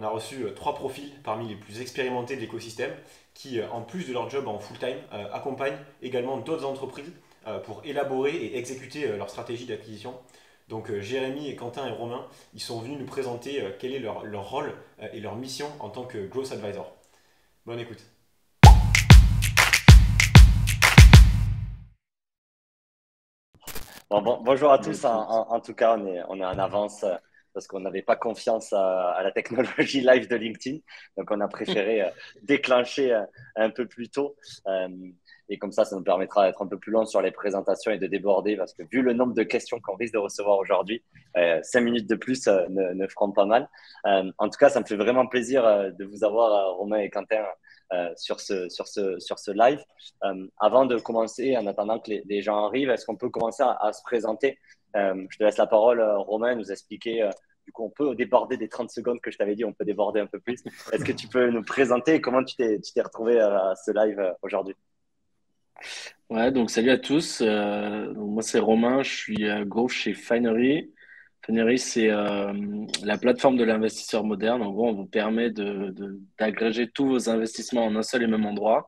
a reçu trois profils parmi les plus expérimentés de l'écosystème qui, en plus de leur job en full-time, accompagnent également d'autres entreprises pour élaborer et exécuter leur stratégie d'acquisition. Donc Jérémy et Quentin et Romain, ils sont venus nous présenter quel est leur rôle et leur mission en tant que Growth Advisor. Bonne écoute. Bonjour à Bonjour à tous. tous. En tout cas, on est en avance parce qu'on n'avait pas confiance à la technologie live de LinkedIn. Donc, on a préféré déclencher un peu plus tôt. Euh, et comme ça nous permettra d'être un peu plus long sur les présentations et de déborder parce que vu le nombre de questions qu'on risque de recevoir aujourd'hui, 5 minutes de plus ne feront pas mal. En tout cas, ça me fait vraiment plaisir de vous avoir, Romain et Quentin, sur ce live. Avant de commencer, en attendant que les gens arrivent, est-ce qu'on peut commencer à se présenter? Je te laisse la parole, Romain, nous expliquer. Du coup, on peut déborder des 30 secondes que je t'avais dit, on peut déborder un peu plus. Est-ce que tu peux nous présenter comment tu t'es retrouvé à ce live aujourd'hui? Ouais, donc salut à tous. Donc moi c'est Romain, je suis growth chez Finery. Finery, c'est la plateforme de l'investisseur moderne. En gros, on vous permet d'agréger tous vos investissements en un seul et même endroit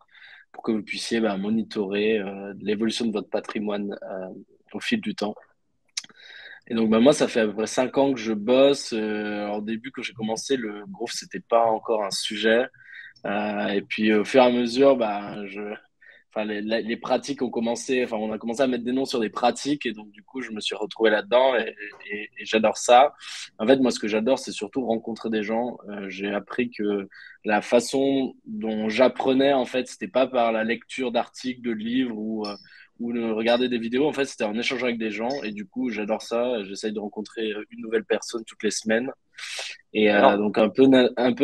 pour que vous puissiez monitorer l'évolution de votre patrimoine au fil du temps. Et donc moi, ça fait à peu près 5 ans que je bosse. Alors, au début, quand j'ai commencé, le growth, c'était pas encore un sujet. Et puis au fur et à mesure, enfin, les pratiques ont commencé, enfin, on a commencé à mettre des noms sur des pratiques et donc du coup, je me suis retrouvé là-dedans et j'adore ça. En fait, moi, ce que j'adore, c'est surtout rencontrer des gens. J'ai appris que la façon dont j'apprenais, en fait, c'était pas par la lecture d'articles, de livres ou de regarder des vidéos. En fait, c'était en échangeant avec des gens et du coup, j'adore ça. J'essaye de rencontrer une nouvelle personne toutes les semaines. Et Excellent. donc un peu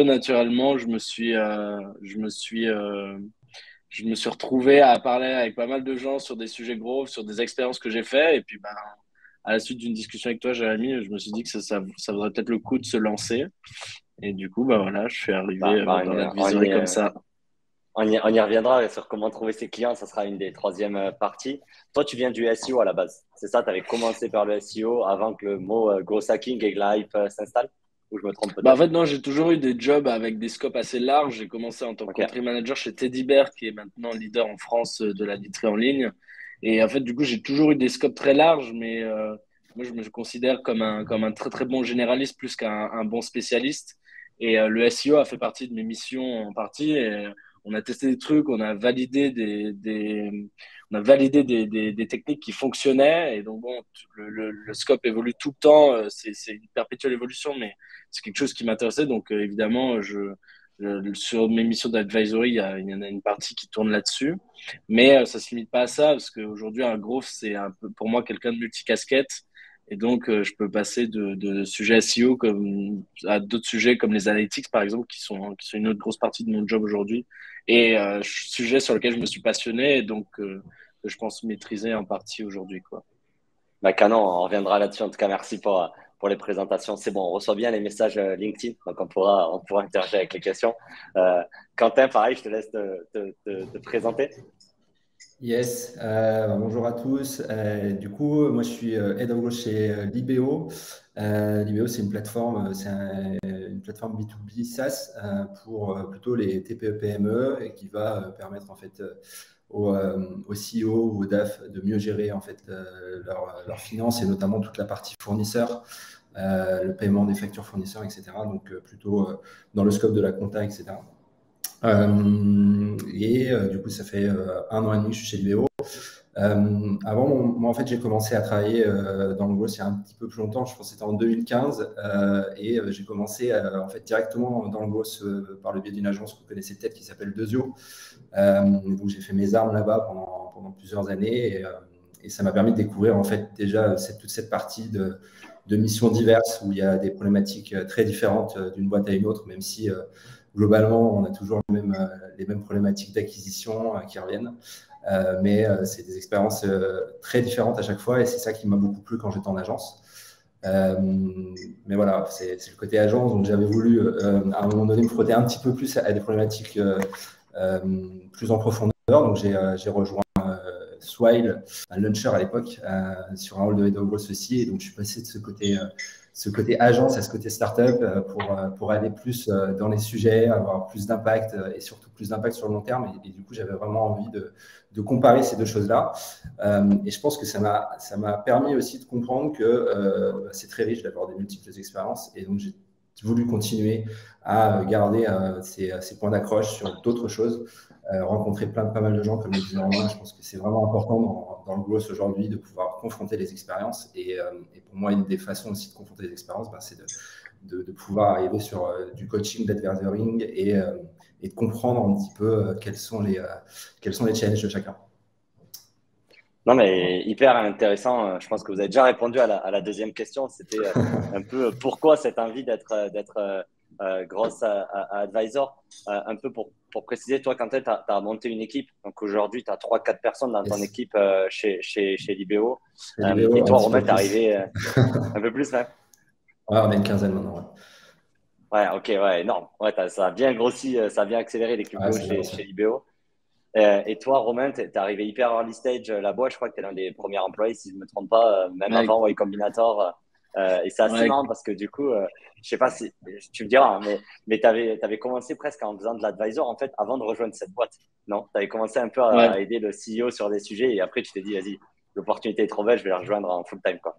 naturellement, je me suis retrouvé à parler avec pas mal de gens sur des sujets gros, sur des expériences que j'ai fait. Et puis à la suite d'une discussion avec toi, Jérémy, je me suis dit que ça vaudrait peut-être le coup de se lancer. Et du coup, voilà, je suis arrivé dans l'advisory comme ça. On y reviendra sur comment trouver ses clients. Ça sera une des troisièmes parties. Toi, tu viens du SEO à la base. C'est ça, tu avais commencé par le SEO avant que le mot growth hacking et live s'installe? Ou je me trompe En peut-être? fait, non, j'ai toujours eu des jobs avec des scopes assez larges. J'ai commencé en tant que Ok. country manager chez Teddy Bear, qui est maintenant leader en France de la literie en ligne. Et en fait, du coup, j'ai toujours eu des scopes très larges, mais moi, je me considère comme un très, très bon généraliste plus qu'un un bon spécialiste. Et le SEO a fait partie de mes missions en partie. Et on a testé des trucs, on a validé des techniques qui fonctionnaient. Et donc, bon, le scope évolue tout le temps. C'est une perpétuelle évolution, mais c'est quelque chose qui m'intéressait. Donc, évidemment, sur mes missions d'advisory, il y en a une partie qui tourne là-dessus. Mais ça ne se limite pas à ça, parce qu'aujourd'hui, un growth, c'est un peu, pour moi, quelqu'un de multicasquette. Et donc, je peux passer de sujets SEO à d'autres sujets comme les analytics, par exemple, qui sont une autre grosse partie de mon job aujourd'hui. Et sujet sur lequel je me suis passionné et donc que je pense maîtriser en partie aujourd'hui, quoi. Bah, canon, on reviendra là-dessus. En tout cas, merci pour les présentations. C'est bon, on reçoit bien les messages LinkedIn, donc on pourra interagir avec les questions. Quentin, pareil, je te laisse te présenter. Yes, bonjour à tous. Du coup, moi je suis Head of Growth chez Libéo. Libéo, c'est une plateforme, une plateforme B2B SaaS pour plutôt les TPE-PME et qui va permettre en fait aux CEO ou aux DAF de mieux gérer en fait leurs finances et notamment toute la partie fournisseur, le paiement des factures fournisseurs, etc. Donc plutôt dans le scope de la compta, etc. Du coup, ça fait 1 an et demi que je suis chez Libéo. Avant, moi, en fait, j'ai commencé à travailler dans le growth il y a un petit peu plus longtemps. Je pense que c'était en 2015. J'ai commencé en fait directement dans le growth par le biais d'une agence que vous connaissez peut-être qui s'appelle Dezio. Donc, j'ai fait mes armes là-bas pendant plusieurs années et ça m'a permis de découvrir en fait déjà toute cette partie de missions diverses où il y a des problématiques très différentes d'une boîte à une autre, même si globalement, on a toujours les mêmes problématiques d'acquisition qui reviennent. Mais c'est des expériences très différentes à chaque fois et c'est ça qui m'a beaucoup plu quand j'étais en agence. Mais voilà, c'est le côté agence, donc j'avais voulu à un moment donné me frotter un petit peu plus à des problématiques plus en profondeur. Donc j'ai rejoint Swile, un launcher à l'époque, sur un rôle de head of growth aussi. Et donc je suis passé de ce côté ce côté agence à ce côté startup pour aller plus dans les sujets, avoir plus d'impact et surtout plus d'impact sur le long terme. Et du coup, j'avais vraiment envie de comparer ces deux choses-là. Et je pense que ça m'a permis aussi de comprendre que c'est très riche d'avoir des multiples expériences. Et donc, j'ai voulu continuer à garder ces points d'accroche sur d'autres choses, rencontrer pas mal de gens, comme le disait Romain. Je pense que c'est vraiment important dans le growth aujourd'hui de pouvoir confronter les expériences. Et pour moi, une des façons aussi de confronter les expériences, c'est de pouvoir arriver sur du coaching, d'advisoring et de comprendre un petit peu quels sont les challenges de chacun. Non, mais hyper intéressant. Je pense que vous avez déjà répondu à la deuxième question. C'était un peu pourquoi cette envie d'être grosse à Advisor. Un peu pour préciser, toi, quand tu as monté une équipe, donc aujourd'hui, tu as 3-4 personnes dans ton équipe chez Libéo. Et toi, Romain, tu es arrivé un peu plus, hein? Ouais, on a une quinzaine maintenant. Ouais, ok, ouais, énorme. Ouais, ça a bien grossi, ça a bien accéléré l'équipe chez Libéo. Et toi, Romain, t'es arrivé hyper early stage là-bas. Je crois que t'es l'un des premiers employés, si je me trompe pas, même avant Y Combinator. Et c'est assez marrant parce que du coup, je sais pas si tu me diras, mais t'avais commencé presque en faisant de l'advisor en fait avant de rejoindre cette boîte. Non, t'avais commencé un peu à aider le CEO sur des sujets et après tu t'es dit, vas-y, l'opportunité est trop belle, je vais la rejoindre en full time, quoi.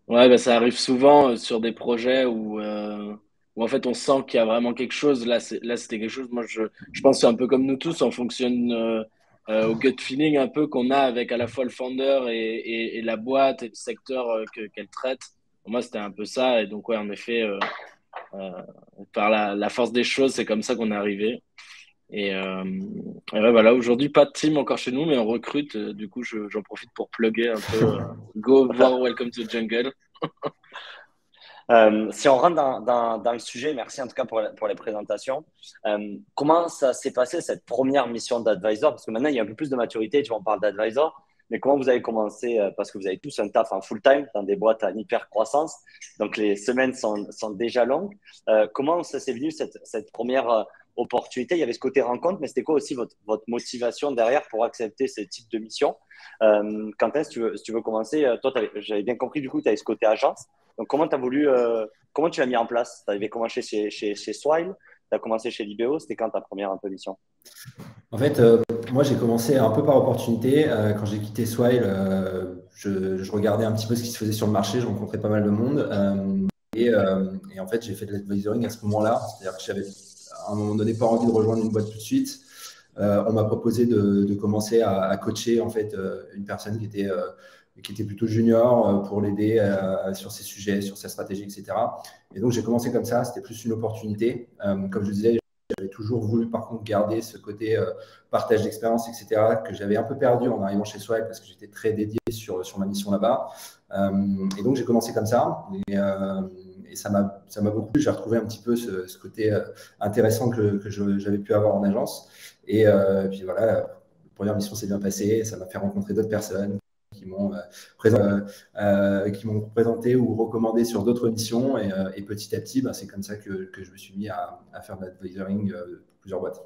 Ouais, bah, ça arrive souvent sur des projets où en fait on sent qu'il y a vraiment quelque chose. Là, c'était quelque chose. Moi, je pense que c'est un peu comme nous tous, on fonctionne au gut feeling un peu qu'on a avec à la fois le founder et la boîte et le secteur qu'elle traite. Pour moi, c'était un peu ça. Et donc, ouais, en effet, par la force des choses, c'est comme ça qu'on est arrivé. Et ouais, voilà, aujourd'hui, pas de team encore chez nous, mais on recrute. Du coup, j'en profite pour plugger un peu. Go voir Welcome to the Jungle. Si on rentre dans le sujet, merci en tout cas pour les présentations. Comment ça s'est passé cette première mission d'advisor? Parce que maintenant, il y a un peu plus de maturité, tu vois, on parle d'advisor. Mais comment vous avez commencé? Parce que vous avez tous un taf en full-time dans des boîtes en hyper croissance. Donc, les semaines sont déjà longues. Comment ça s'est venu cette première opportunité? Il y avait ce côté rencontre, mais c'était quoi aussi votre motivation derrière pour accepter ce type de mission? Quentin, si tu veux commencer, toi, j'avais bien compris, du coup, tu avais ce côté agence. Donc, comment tu l'as mis en place? Tu avais commencé chez Swile, tu as commencé chez Libéo. C'était quand ta première mission? En fait, moi, j'ai commencé un peu par opportunité. Quand j'ai quitté Swile, je regardais un petit peu ce qui se faisait sur le marché. Je rencontrais pas mal de monde. Et en fait, j'ai fait de l'advisoring à ce moment-là. C'est-à-dire que j'avais, à un moment donné, pas envie de rejoindre une boîte tout de suite. On m'a proposé de commencer à coacher en fait, une personne qui était plutôt junior pour l'aider sur ses sujets, sur sa stratégie, etc. Et donc, j'ai commencé comme ça. C'était plus une opportunité. Comme je disais, j'avais toujours voulu, par contre, garder ce côté partage d'expérience, etc., que j'avais un peu perdu en arrivant chez Swile parce que j'étais très dédié sur ma mission là-bas. Et donc, j'ai commencé comme ça. Et ça m'a beaucoup plu. J'ai retrouvé un petit peu ce côté intéressant que j'avais pu avoir en agence. Et puis voilà, la première mission s'est bien passée. Ça m'a fait rencontrer d'autres personnes qui m'ont présenté ou recommandé sur d'autres missions. Et petit à petit, c'est comme ça que je me suis mis à faire de l'advisoring pour plusieurs boîtes.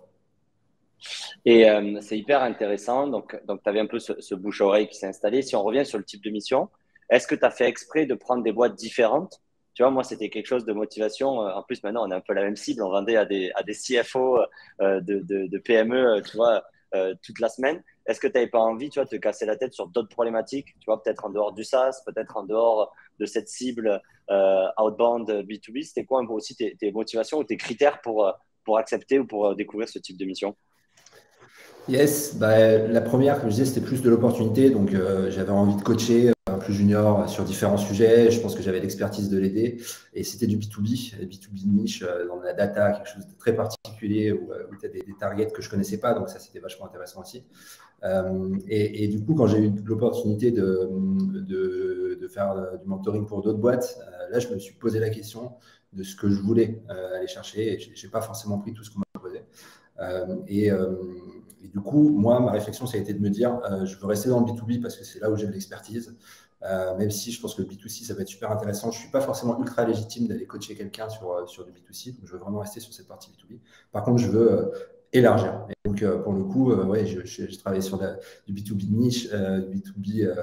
Et c'est hyper intéressant. Donc tu avais un peu ce bouche-oreille qui s'est installé. Si on revient sur le type de mission, est-ce que tu as fait exprès de prendre des boîtes différentes? Tu vois, moi, c'était quelque chose de motivation. En plus, maintenant, on a un peu la même cible. On vendait à des CFO de PME, tu vois, toute la semaine. Est-ce que tu n'avais pas envie, tu vois, de te casser la tête sur d'autres problématiques? Tu vois, peut-être en dehors du SaaS, peut-être en dehors de cette cible outbound B2B. C'était quoi un peu aussi tes motivations ou tes critères pour accepter ou pour découvrir ce type de mission? Yes, la première, comme je disais, c'était plus de l'opportunité. Donc, j'avais envie de coacher un plus junior sur différents sujets. Je pense que j'avais l'expertise de l'aider. Et c'était du B2B, B2B niche, dans la data, quelque chose de très particulier où tu as des targets que je ne connaissais pas. Donc, ça, c'était vachement intéressant aussi. Et du coup, quand j'ai eu l'opportunité de faire du mentoring pour d'autres boîtes, là, je me suis posé la question de ce que je voulais aller chercher. Et je n'ai pas forcément pris tout ce qu'on m'a proposé. Et du coup, moi, ma réflexion, ça a été de me dire, je veux rester dans le B2B parce que c'est là où j'ai de l'expertise. Même si je pense que le B2C, ça va être super intéressant. Je ne suis pas forcément ultra légitime d'aller coacher quelqu'un sur du B2C. Donc, je veux vraiment rester sur cette partie B2B. Par contre, je veux élargir. Et donc, pour le coup, ouais, je travaille sur du B2B de niche, du B2B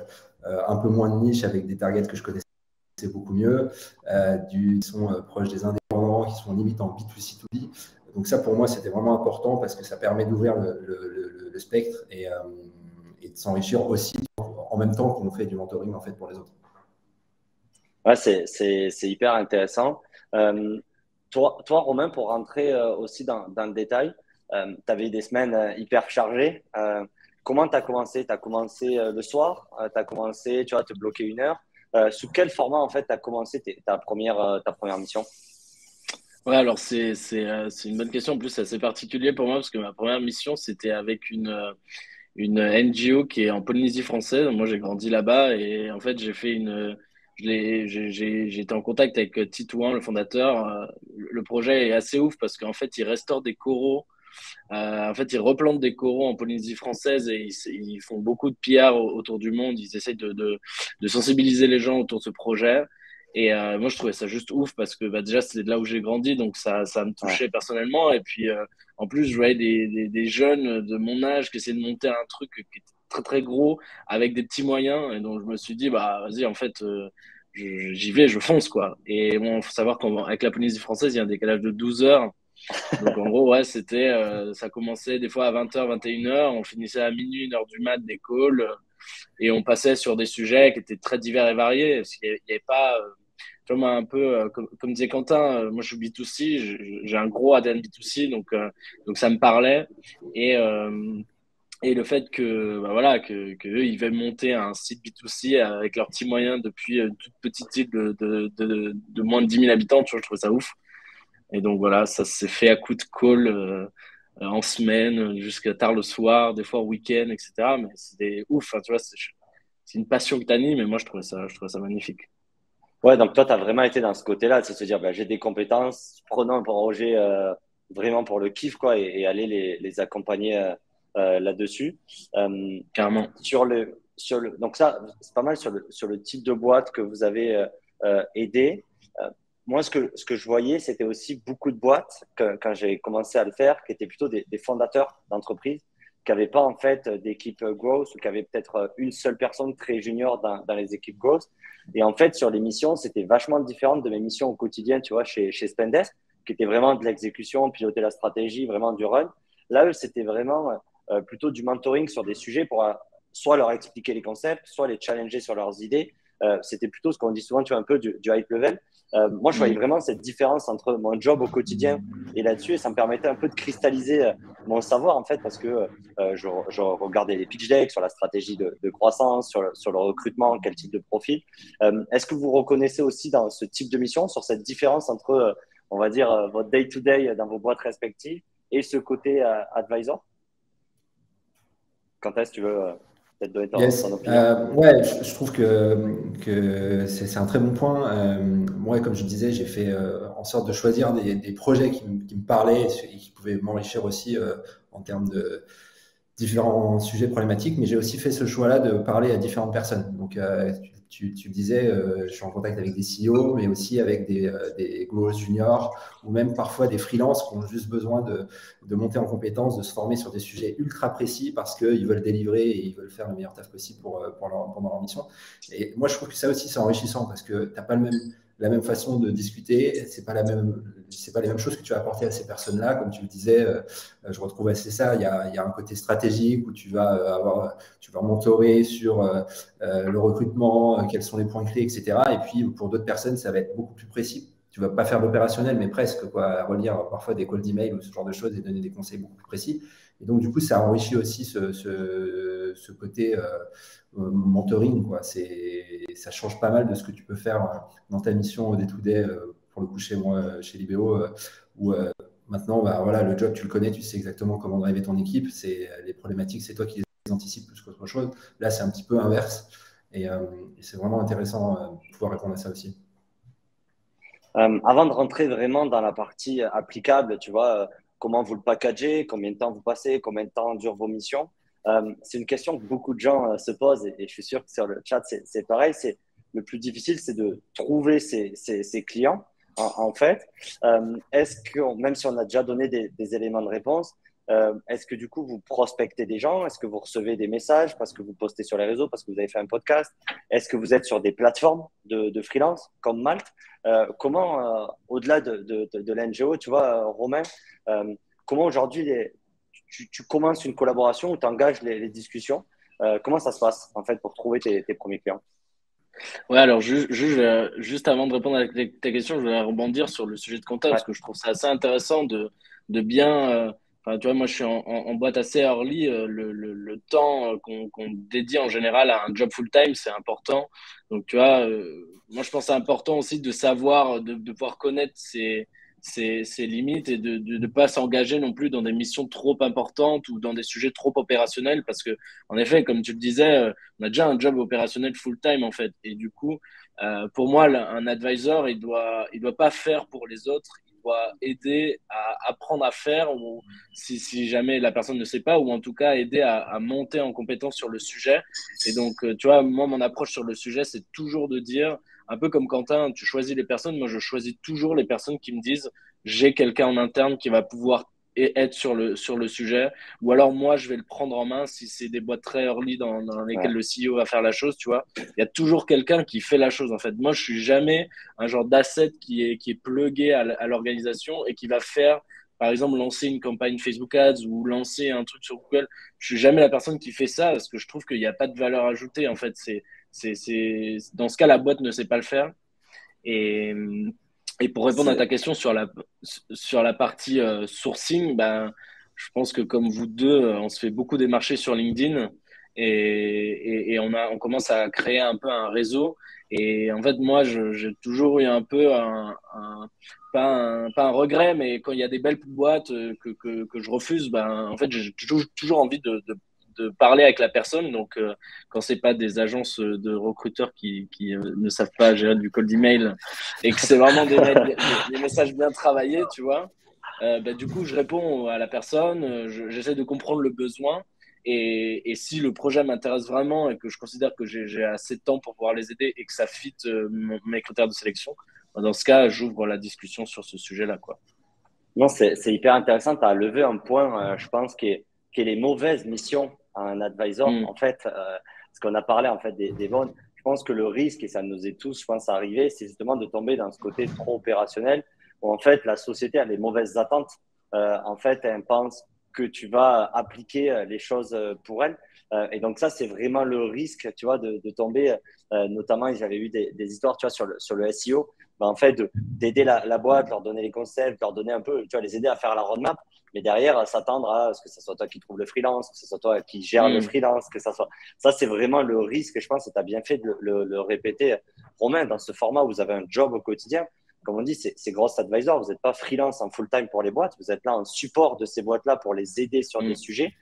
un peu moins de niche avec des targets que je connaissais c'est beaucoup mieux, qui sont proches des indépendants, qui sont limite en B2C2B. Donc ça, pour moi, c'était vraiment important parce que ça permet d'ouvrir le spectre et de s'enrichir aussi en même temps qu'on fait du mentoring en fait, pour les autres. Ouais, c'est hyper intéressant. Toi, Romain, pour rentrer aussi dans le détail, tu avais des semaines hyper chargées. Comment tu as commencé? Tu as commencé le soir? Tu as commencé, tu vois, te bloquer 1 heure? Sous quel format, en fait, tu as commencé ta première mission? Ouais, alors c'est une bonne question. En plus, c'est assez particulier pour moi parce que ma première mission, c'était avec une NGO qui est en Polynésie française. Moi, j'ai grandi là-bas et en fait, j'ai été en contact avec Titouan, le fondateur. Le projet est assez ouf parce qu'en fait, il restaure des coraux. En fait, ils replantent des coraux en Polynésie française et ils font beaucoup de PR autour du monde. Ils essayent de sensibiliser les gens autour de ce projet. Et moi, je trouvais ça juste ouf parce que bah, déjà, c'est de là où j'ai grandi, donc ça me Ouais. touchait personnellement. Et puis, en plus, je voyais des jeunes de mon âge qui essayaient de monter un truc qui était très, très gros avec des petits moyens. Et donc, je me suis dit, bah, vas-y, en fait, j'y vais, je fonce, quoi. Et bon, il faut savoir qu'avec la Polynésie française, il y a un décalage de 12 heures. Donc en gros, ouais, ça commençait des fois à 20h, 21h, on finissait à minuit, 1h du mat des calls, et on passait sur des sujets qui étaient très divers et variés, parce qu'il n'y avait pas, tu vois, moi, un peu, comme disait Quentin, moi je suis B2C, j'ai un gros ADN B2C, donc ça me parlait, et, euh, et le fait que, bah voilà, que eux, ils veulent monter un site B2C avec leurs petits moyens depuis une toute petite île de moins de 10 000 habitants, tu vois, je trouve ça ouf. Et donc voilà, ça s'est fait à coup de call en semaine, jusqu'à tard le soir, des fois au week-end, etc. Mais c'était ouf, hein, tu vois, c'est une passion que t'animes, et moi je trouvais ça magnifique. Ouais, donc toi, tu as vraiment été dans ce côté-là, c'est se dire, bah, j'ai des compétences, prenons un projet vraiment pour le kiff, quoi, et aller les accompagner là-dessus. Euh, Carrément. donc ça, c'est pas mal sur le type de boîte que vous avez aidé. Moi, ce que je voyais, c'était aussi beaucoup de boîtes, quand j'ai commencé à le faire, qui étaient plutôt des fondateurs d'entreprises, qui n'avaient pas en fait d'équipe growth ou qui avaient peut-être une seule personne très junior dans les équipes growth. Et en fait, sur les missions, c'était vachement différent de mes missions au quotidien, tu vois, chez Spendesk, qui était vraiment de l'exécution, piloter la stratégie, vraiment du run. Là, eux, c'était vraiment plutôt du mentoring sur des sujets pour soit leur expliquer les concepts, soit les challenger sur leurs idées. C'était plutôt ce qu'on dit souvent, tu vois, un peu du high level. Moi, je voyais Mm. vraiment cette différence entre mon job au quotidien et là-dessus, et ça me permettait un peu de cristalliser mon savoir, en fait, parce que je regardais les pitch decks sur la stratégie de croissance, sur le recrutement, quel type de profil. Est-ce que vous reconnaissez aussi dans ce type de mission, sur cette différence entre, on va dire, votre day-to-day dans vos boîtes respectives et ce côté advisor? Quand est-ce que tu veux peut-être donner ton Yes, opinion? ouais, je trouve que c'est un très bon point. Moi, comme je disais, j'ai fait en sorte de choisir des projets qui me parlaient et qui pouvaient m'enrichir aussi en termes de différents sujets problématiques, mais j'ai aussi fait ce choix-là de parler à différentes personnes. Donc, tu le disais, je suis en contact avec des CEO, mais aussi avec des growers juniors ou même parfois des freelances qui ont juste besoin de monter en compétences, de se former sur des sujets ultra précis parce qu'ils veulent délivrer et ils veulent faire le meilleur taf possible pendant leur mission. Et moi, je trouve que ça aussi, c'est enrichissant parce que tu n'as pas la même façon de discuter, c'est pas les mêmes choses que tu vas apporter à ces personnes-là. Comme tu le disais, je retrouve assez ça. Il y a un côté stratégique où tu vas mentorer sur le recrutement, quels sont les points clés, etc. Et puis pour d'autres personnes, ça va être beaucoup plus précis. Tu vas pas faire l'opérationnel, mais presque, quoi, relire parfois des calls d'email ou ce genre de choses et donner des conseils beaucoup plus précis. Et donc, du coup, ça enrichit aussi ce côté mentoring, quoi. Ça change pas mal de ce que tu peux faire dans ta mission au day-to-day, pour le coup, chez moi, chez Libéo, où maintenant, bah, voilà, le job, tu le connais, tu sais exactement comment driver ton équipe. Les problématiques, c'est toi qui les anticipes plus qu'autre chose. Là, c'est un petit peu inverse. Et c'est vraiment intéressant de pouvoir répondre à ça aussi. Avant de rentrer vraiment dans la partie applicable, tu vois, comment vous le packagez, combien de temps vous passez, combien de temps durent vos missions, c'est une question que beaucoup de gens se posent et je suis sûr que sur le chat, c'est pareil. Le plus difficile, c'est de trouver ses clients, en fait. Est-ce que, même si on a déjà donné des éléments de réponse, Est-ce que du coup, vous prospectez des gens? Est-ce que vous recevez des messages parce que vous postez sur les réseaux, parce que vous avez fait un podcast? Est-ce que vous êtes sur des plateformes de freelance comme Malte? Comment, au-delà de l'NGO, tu vois, Romain, comment aujourd'hui tu commences une collaboration ou tu engages les discussions? Comment ça se passe en fait pour trouver tes premiers clients? Ouais, alors juste avant de répondre à ta question, je voulais rebondir sur le sujet de compta Ouais, parce que je trouve ça assez intéressant de bien. Enfin, tu vois, moi, je suis en boîte assez early. Le temps qu'on dédie en général à un job full-time, c'est important. Donc, tu vois, moi, je pense que c'est important aussi de savoir, de pouvoir connaître ses limites et de ne pas s'engager non plus dans des missions trop importantes ou dans des sujets trop opérationnels parce que, en effet, comme tu le disais, on a déjà un job opérationnel full-time en fait. Et du coup, pour moi, un advisor, il doit pas faire pour les autres. Il doit aider à apprendre à faire, ou si jamais la personne ne sait pas, ou en tout cas aider à monter en compétence sur le sujet. Et donc, tu vois, moi, mon approche sur le sujet, c'est toujours de dire, un peu comme Quentin, tu choisis les personnes. Moi, je choisis toujours les personnes qui me disent, j'ai quelqu'un en interne qui va pouvoir être sur le sujet, ou alors moi je vais le prendre en main si c'est des boîtes très early dans lesquelles ouais, le CEO va faire la chose, tu vois. Il y a toujours quelqu'un qui fait la chose en fait. Moi je suis jamais un genre d'asset qui est plugué à l'organisation et qui va faire par exemple lancer une campagne Facebook Ads ou lancer un truc sur Google. Je suis jamais la personne qui fait ça parce que je trouve qu'il n'y a pas de valeur ajoutée en fait. Dans ce cas la boîte ne sait pas le faire. Et, et pour répondre à ta c'est question sur la partie sourcing, ben, je pense que comme vous deux, on se fait beaucoup démarcher sur LinkedIn et on commence à créer un peu un réseau. Et en fait, moi, j'ai toujours eu un peu pas un regret, mais quand il y a des belles boîtes que je refuse, ben, en fait, j'ai toujours envie de parler avec la personne. Donc, quand c'est pas des agences de recruteurs qui ne savent pas gérer du cold email et que c'est vraiment des messages bien travaillés, tu vois, bah, du coup, je réponds à la personne, j'essaie de comprendre le besoin. Et si le projet m'intéresse vraiment et que je considère que j'ai assez de temps pour pouvoir les aider et que ça fit mes critères de sélection, bah, dans ce cas, j'ouvre la discussion sur ce sujet-là, quoi. Non, c'est hyper intéressant. Tu as levé un point, je pense, qui est les mauvaises missions à un advisor. Mm, En fait, parce qu'on a parlé en fait des bonnes. Je pense que le risque, et ça nous est tous, je pense, arrivé, c'est justement de tomber dans ce côté trop opérationnel où en fait la société a des mauvaises attentes. En fait, elle pense que tu vas appliquer les choses pour elle. Et donc ça, c'est vraiment le risque, tu vois, de tomber. Notamment, j'avais eu des histoires, tu vois, sur le SEO. Ben, en fait, d'aider la boîte, leur donner les concepts, leur donner un peu, tu vois, les aider à faire la roadmap, mais derrière, s'attendre à ce que ce soit toi qui trouve le freelance, que ce soit toi qui gère le mm, freelance, que ça soit. Ça, c'est vraiment le risque, je pense, et tu as bien fait de le répéter, Romain, dans ce format où vous avez un job au quotidien. Comme on dit, c'est Growth Advisor. Vous n'êtes pas freelance en full-time pour les boîtes. Vous êtes là en support de ces boîtes-là pour les aider sur des mm, sujets.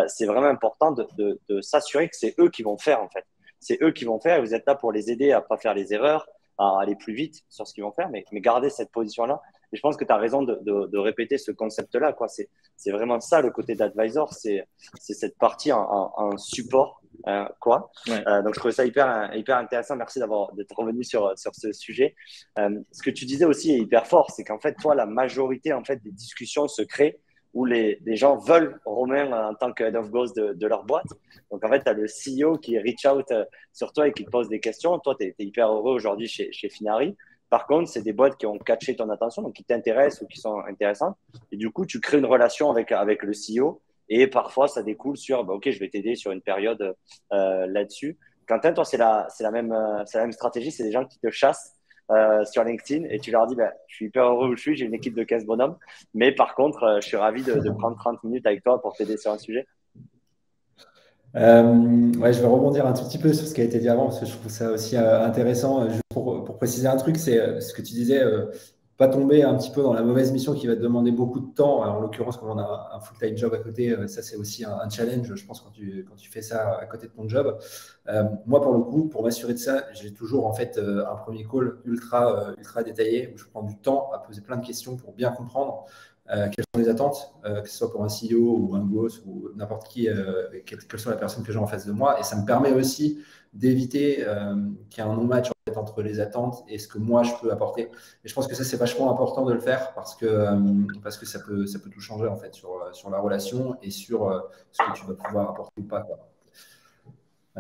C'est vraiment important de s'assurer que c'est eux qui vont faire, en fait. C'est eux qui vont faire et vous êtes là pour les aider à ne pas faire les erreurs, à aller plus vite sur ce qu'ils vont faire, mais garder cette position-là. Et je pense que tu as raison de répéter ce concept-là. C'est vraiment ça le côté d'advisor, c'est cette partie en support. Quoi. ouais. Donc, je trouvais ça hyper intéressant. Merci d'être revenu sur ce sujet. Ce que tu disais aussi est hyper fort, c'est qu'en fait, toi, la majorité en fait, des discussions se créent où les gens veulent Romain en tant que head of growth de leur boîte. Donc, en fait, tu as le CEO qui reach out sur toi et qui te pose des questions. Toi, tu es hyper heureux aujourd'hui chez Finari. Par contre, c'est des boîtes qui ont catché ton attention, donc qui t'intéressent ou qui sont intéressantes. Et du coup, tu crées une relation avec le CEO. Et parfois, ça découle sur, bah, OK, je vais t'aider sur une période là-dessus. Quentin, toi, c'est la même stratégie. C'est des gens qui te chassent sur LinkedIn et tu leur dis, bah, je suis hyper heureux où je suis, j'ai une équipe de 15 bonhommes. Mais par contre, je suis ravi de prendre 30 minutes avec toi pour t'aider sur un sujet. Ouais, je vais rebondir un tout petit peu sur ce qui a été dit avant parce que je trouve ça aussi intéressant. Juste pour préciser un truc, c'est ce que tu disais, pas tomber un petit peu dans la mauvaise mission qui va te demander beaucoup de temps. Alors, en l'occurrence, quand on a un full-time job à côté, ça c'est aussi un challenge, je pense, quand tu fais ça à côté de ton job. Moi, pour le coup, pour m'assurer de ça, j'ai toujours en fait un premier call ultra détaillé où je prends du temps à poser plein de questions pour bien comprendre. quelles sont les attentes, que ce soit pour un CEO ou un boss ou n'importe qui, quelle soit la personne que j'ai en face de moi. Et ça me permet aussi d'éviter qu'il y ait un non-match en fait, entre les attentes et ce que moi je peux apporter. Et je pense que ça, c'est vachement important de le faire parce que ça peut tout changer en fait sur la relation et sur ce que tu vas pouvoir apporter ou pas, quoi.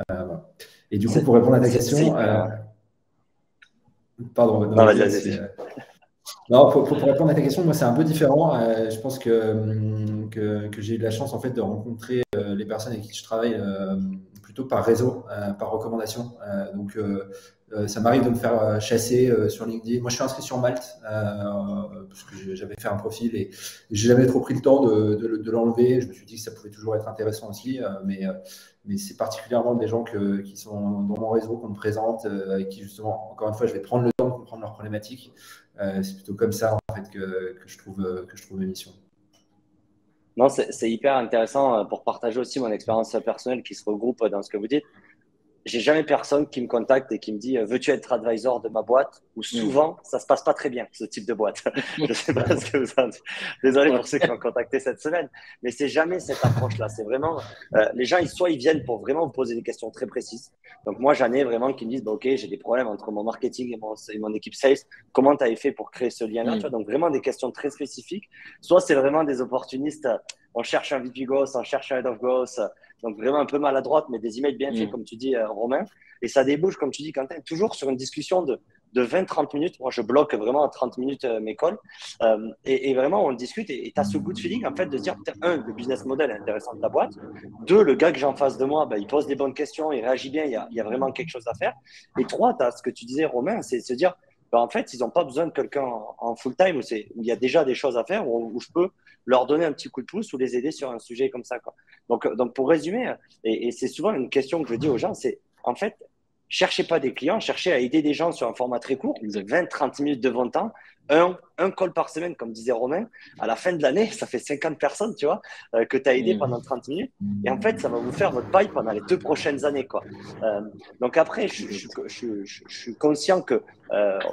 Voilà. Et du coup, pour répondre à ta question, pardon, non, vas-y. Non, pour répondre à ta question, moi, c'est un peu différent. Je pense que j'ai eu de la chance en fait, de rencontrer les personnes avec qui je travaille plutôt par réseau, par recommandation. Donc, ça m'arrive de me faire chasser sur LinkedIn. Moi, je suis inscrit sur Malte parce que j'avais fait un profil et j'ai jamais trop pris le temps de l'enlever. Je me suis dit que ça pouvait toujours être intéressant aussi, mais c'est particulièrement des gens qui sont dans mon réseau qu'on me présente, avec qui justement, encore une fois, je vais prendre le temps de comprendre leurs problématiques. C'est plutôt comme ça en fait que je trouve mes missions. Non, c'est hyper intéressant pour partager aussi mon expérience personnelle qui se regroupe dans ce que vous dites. J'ai jamais personne qui me contacte et qui me dit veux-tu être advisor de ma boîte, ou souvent ça se passe pas très bien ce type de boîte. Je sais pas ce que vous en dites. Désolé pour ceux qui m'ont contacté cette semaine, mais c'est jamais cette approche-là. C'est vraiment les gens soit ils viennent pour vraiment vous poser des questions très précises. Donc moi j'en ai vraiment qui me disent ok, j'ai des problèmes entre mon marketing et mon équipe sales. Comment tu avais fait pour créer ce lien-là, tu vois. Donc vraiment des questions très spécifiques. Soit c'est vraiment des opportunistes. On cherche un VP Growth, on cherche un Head of Growth. Donc, vraiment un peu maladroite, mais des emails bien faits, comme tu dis, Romain. Et ça débouche, comme tu dis, Quentin, toujours sur une discussion de 20-30 minutes. Moi, je bloque vraiment à 30 minutes mes calls. Et vraiment, on discute et tu as ce good feeling, en fait, de se dire, le business model est intéressant de la boîte. 2, le gars que j'ai en face de moi, il pose des bonnes questions, il réagit bien, il y a vraiment quelque chose à faire. Et 3, tu as ce que tu disais, Romain, c'est de se dire, en fait, ils n'ont pas besoin de quelqu'un en full-time où il y a déjà des choses à faire, où je peux leur donner un petit coup de pouce ou les aider sur un sujet comme ça, quoi. Donc pour résumer, et c'est souvent une question que je dis aux gens, c'est en fait, cherchez pas des clients, cherchez à aider des gens sur un format très court, 20-30 minutes de votre temps, un call par semaine, comme disait Romain. À la fin de l'année, ça fait 50 personnes, tu vois, que tu as aidé pendant 30 minutes. Et en fait, ça va vous faire votre pipe pendant les 2 prochaines années, quoi. Donc après, je suis conscient que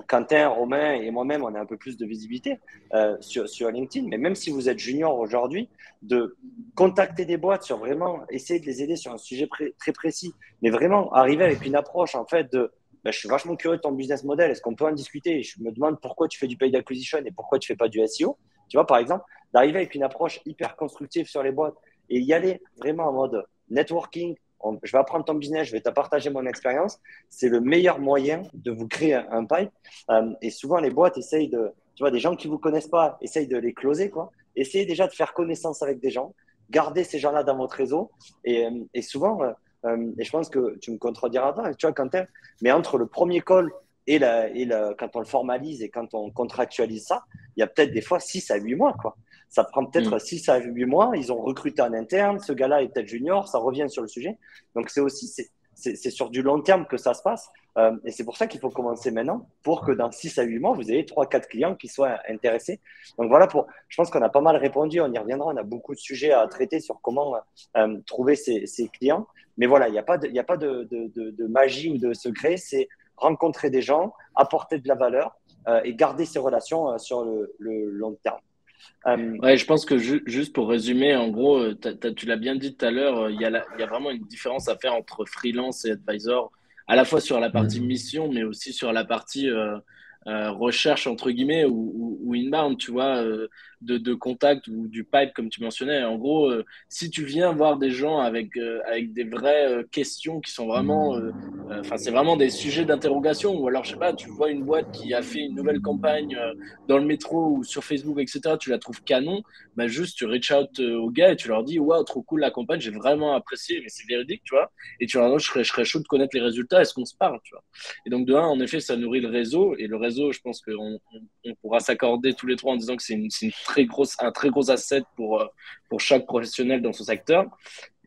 Quentin, Romain et moi-même, on a un peu plus de visibilité sur LinkedIn. Mais même si vous êtes junior aujourd'hui, de contacter des boîtes sur vraiment essayer de les aider sur un sujet très précis, mais vraiment arriver avec une approche en fait de je suis vachement curieux de ton business model, est-ce qu'on peut en discuter? Je me demande pourquoi tu fais du paid acquisition et pourquoi tu fais pas du SEO. Tu vois, par exemple, d'arriver avec une approche hyper constructive sur les boîtes et y aller vraiment en mode networking. Je vais apprendre ton business, je vais te partager mon expérience. C'est le meilleur moyen de vous créer un pipe. Et souvent, les boîtes essayent tu vois, des gens qui ne vous connaissent pas, essayent de les closer, quoi. Essayez déjà de faire connaissance avec des gens. Gardez ces gens-là dans votre réseau. Et souvent, et je pense que tu me contrediras pas, tu vois, Quentin, mais entre le premier call et quand on le formalise et quand on contractualise ça, il y a peut-être des fois 6 à 8 mois, quoi. Ça prend peut-être 6 à 8 mois. Ils ont recruté en interne. Ce gars-là est peut-être junior. Ça revient sur le sujet. Donc, c'est sur du long terme que ça se passe. Et c'est pour ça qu'il faut commencer maintenant pour que dans 6 à 8 mois, vous ayez 3-4 clients qui soient intéressés. Donc, voilà, je pense qu'on a pas mal répondu. On y reviendra. On a beaucoup de sujets à traiter sur comment trouver ces clients. Mais voilà, il n'y a pas de magie ou de secret. C'est rencontrer des gens, apporter de la valeur et garder ces relations sur le long terme. Ouais, je pense que juste pour résumer, en gros, tu l'as bien dit tout à l'heure, il y a vraiment une différence à faire entre freelance et advisor, à la fois sur la partie mission, mais aussi sur la partie recherche, entre guillemets, ou inbound, tu vois, de contact ou du pipe, comme tu mentionnais. En gros, si tu viens voir des gens avec des vraies questions qui sont vraiment, c'est vraiment des sujets d'interrogation, ou alors, je sais pas, tu vois une boîte qui a fait une nouvelle campagne dans le métro ou sur Facebook, etc., tu la trouves canon, bah juste tu reach out aux gars et tu leur dis waouh, trop cool la campagne, j'ai vraiment apprécié, mais c'est véridique, tu vois. Et tu leur dis je serais chaud de connaître les résultats, est-ce qu'on se parle, tu vois. Et donc de un, en effet, ça nourrit le réseau, et le réseau, je pense qu'on pourra s'accorder tous les trois en disant que c'est un très gros asset pour chaque professionnel dans son secteur.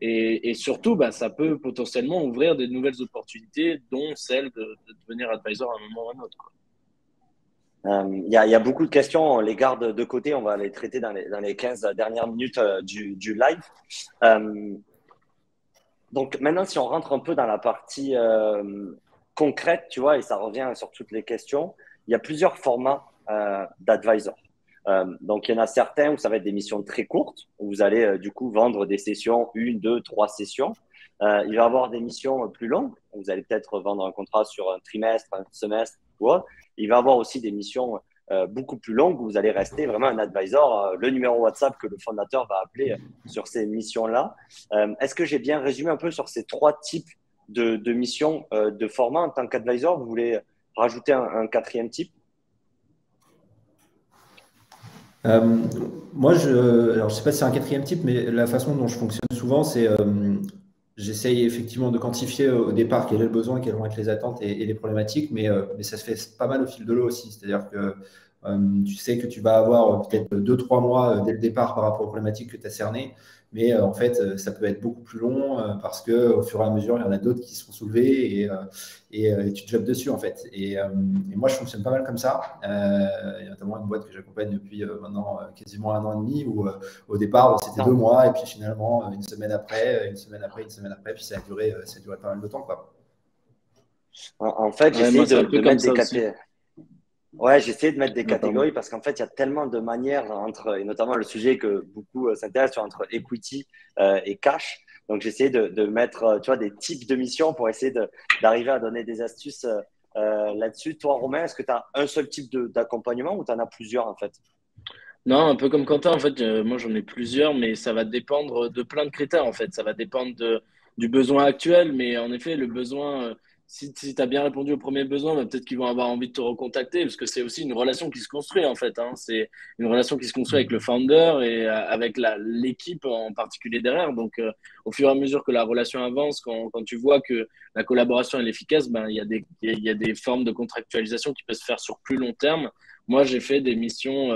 Et surtout, bah, ça peut potentiellement ouvrir des nouvelles opportunités, dont celle de devenir advisor à un moment ou à un autre, quoi. Il y a beaucoup de questions, on les garde de côté, on va les traiter dans les 15 dernières minutes du live. Donc maintenant, si on rentre un peu dans la partie concrète, tu vois, et ça revient sur toutes les questions, il y a plusieurs formats d'advisor. Donc, il y en a certains où ça va être des missions très courtes, où vous allez du coup vendre des sessions, 1, 2, 3 sessions. Il va y avoir des missions plus longues, où vous allez peut-être vendre un contrat sur un trimestre, un semestre ou autre. Il va y avoir aussi des missions beaucoup plus longues, où vous allez rester vraiment un advisor, le numéro WhatsApp que le fondateur va appeler sur ces missions-là. Est-ce que j'ai bien résumé un peu sur ces 3 types de missions de format en tant qu'advisor? Vous voulez rajouter un quatrième type? Euh, Moi, alors je sais pas si c'est un quatrième type, mais la façon dont je fonctionne souvent, c'est j'essaye effectivement de quantifier au départ quel est le besoin, quelles vont être les attentes et les problématiques, mais ça se fait pas mal au fil de l'eau aussi. C'est-à-dire que tu sais que tu vas avoir peut-être 2, 3 mois dès le départ par rapport aux problématiques que tu as cernées, mais en fait, ça peut être beaucoup plus long parce que au fur et à mesure, il y en a d'autres qui sont soulevés et tu te jobs dessus en fait. Et moi, je fonctionne pas mal comme ça. Il y a notamment une boîte que j'accompagne depuis maintenant quasiment 1 an et demi où au départ, c'était 2 mois et puis finalement, une semaine après, une semaine après, une semaine après, puis ça a duré pas mal de temps, quoi. En fait, Ouais, moi, j'essaie c'est un peu de comme mettre ça des aussi. catégories. Ouais, j'essaie de mettre des Ah, pardon. catégories parce qu'en fait, il y a tellement de manières entre, et notamment le sujet que beaucoup s'intéressent sur entre equity et cash. Donc, j'essaie de mettre, tu vois, des types de missions pour essayer d'arriver à donner des astuces là-dessus. Toi, Romain, est-ce que tu as un seul type d'accompagnement ou tu en as plusieurs en fait? Non, un peu comme Quentin, en fait, moi j'en ai plusieurs, mais ça va dépendre de plein de critères, en fait. Ça va dépendre du besoin actuel, mais en effet, le besoin, si tu as bien répondu au premier besoin, bah, peut-être qu'ils vont avoir envie de te recontacter, parce que c'est aussi une relation qui se construit, en fait, hein. C'est une relation qui se construit avec le founder et avec l'équipe en particulier derrière. Donc, au fur et à mesure que la relation avance, quand tu vois que la collaboration est efficace, ben, il y a des formes de contractualisation qui peuvent se faire sur plus long terme. Moi, j'ai fait des missions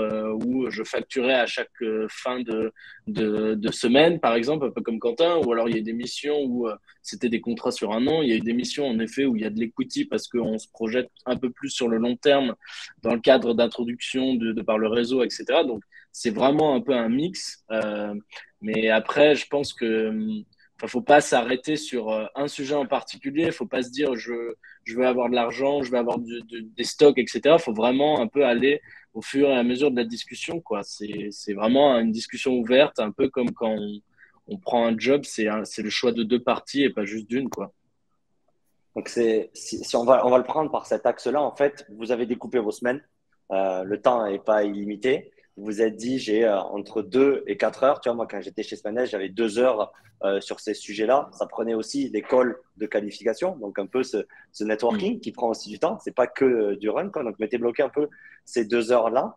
où je facturais à chaque fin de semaine, par exemple, un peu comme Quentin, ou alors il y a des missions où c'était des contrats sur 1 an. Il y a eu des missions, en effet, où il y a de l'equity parce qu'on se projette un peu plus sur le long terme dans le cadre d'introduction de par le réseau, etc. Donc, c'est vraiment un peu un mix. Mais après, je pense que enfin, faut pas s'arrêter sur un sujet en particulier. Faut pas se dire je veux avoir de l'argent, je veux avoir des stocks, etc. Il faut vraiment un peu aller au fur et à mesure de la discussion, quoi. C'est vraiment une discussion ouverte, un peu comme quand on prend un job, c'est le choix de 2 parties et pas juste d'une, quoi. Donc, si on va le prendre par cet axe-là, en fait, vous avez découpé vos semaines. Le temps n'est pas illimité. Vous vous êtes dit, j'ai entre 2 et 4 heures. Tu vois, moi, quand j'étais chez Spandex, j'avais 2 heures sur ces sujets-là. Ça prenait aussi des calls de qualification, donc un peu ce Mm. networking qui prend aussi du temps. C'est pas que du run, quoi. Donc, je m'étais bloqué un peu ces 2 heures-là.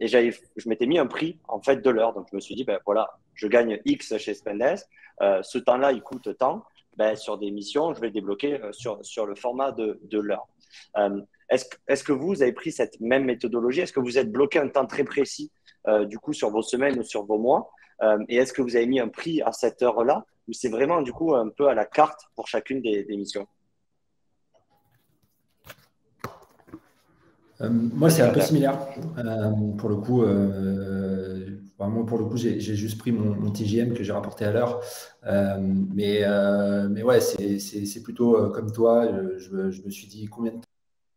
Et je m'étais mis un prix, en fait, de l'heure. Donc, je me suis dit, ben voilà, je gagne X chez Spandex. Ce temps-là, il coûte tant. Ben, sur des missions, je vais le débloquer sur le format de l'heure. Est-ce que vous avez pris cette même méthodologie? Est-ce que vous êtes bloqué un temps très précis du coup sur vos semaines ou sur vos mois? Et est-ce que vous avez mis un prix à cette heure-là? Ou c'est vraiment du coup un peu à la carte pour chacune des missions? Moi, c'est Vas-y, un peu Quentin. similaire. Pour le coup, vraiment, pour le coup, j'ai juste pris mon TGM que j'ai rapporté à l'heure. Mais ouais, c'est plutôt comme toi. Je me suis dit combien de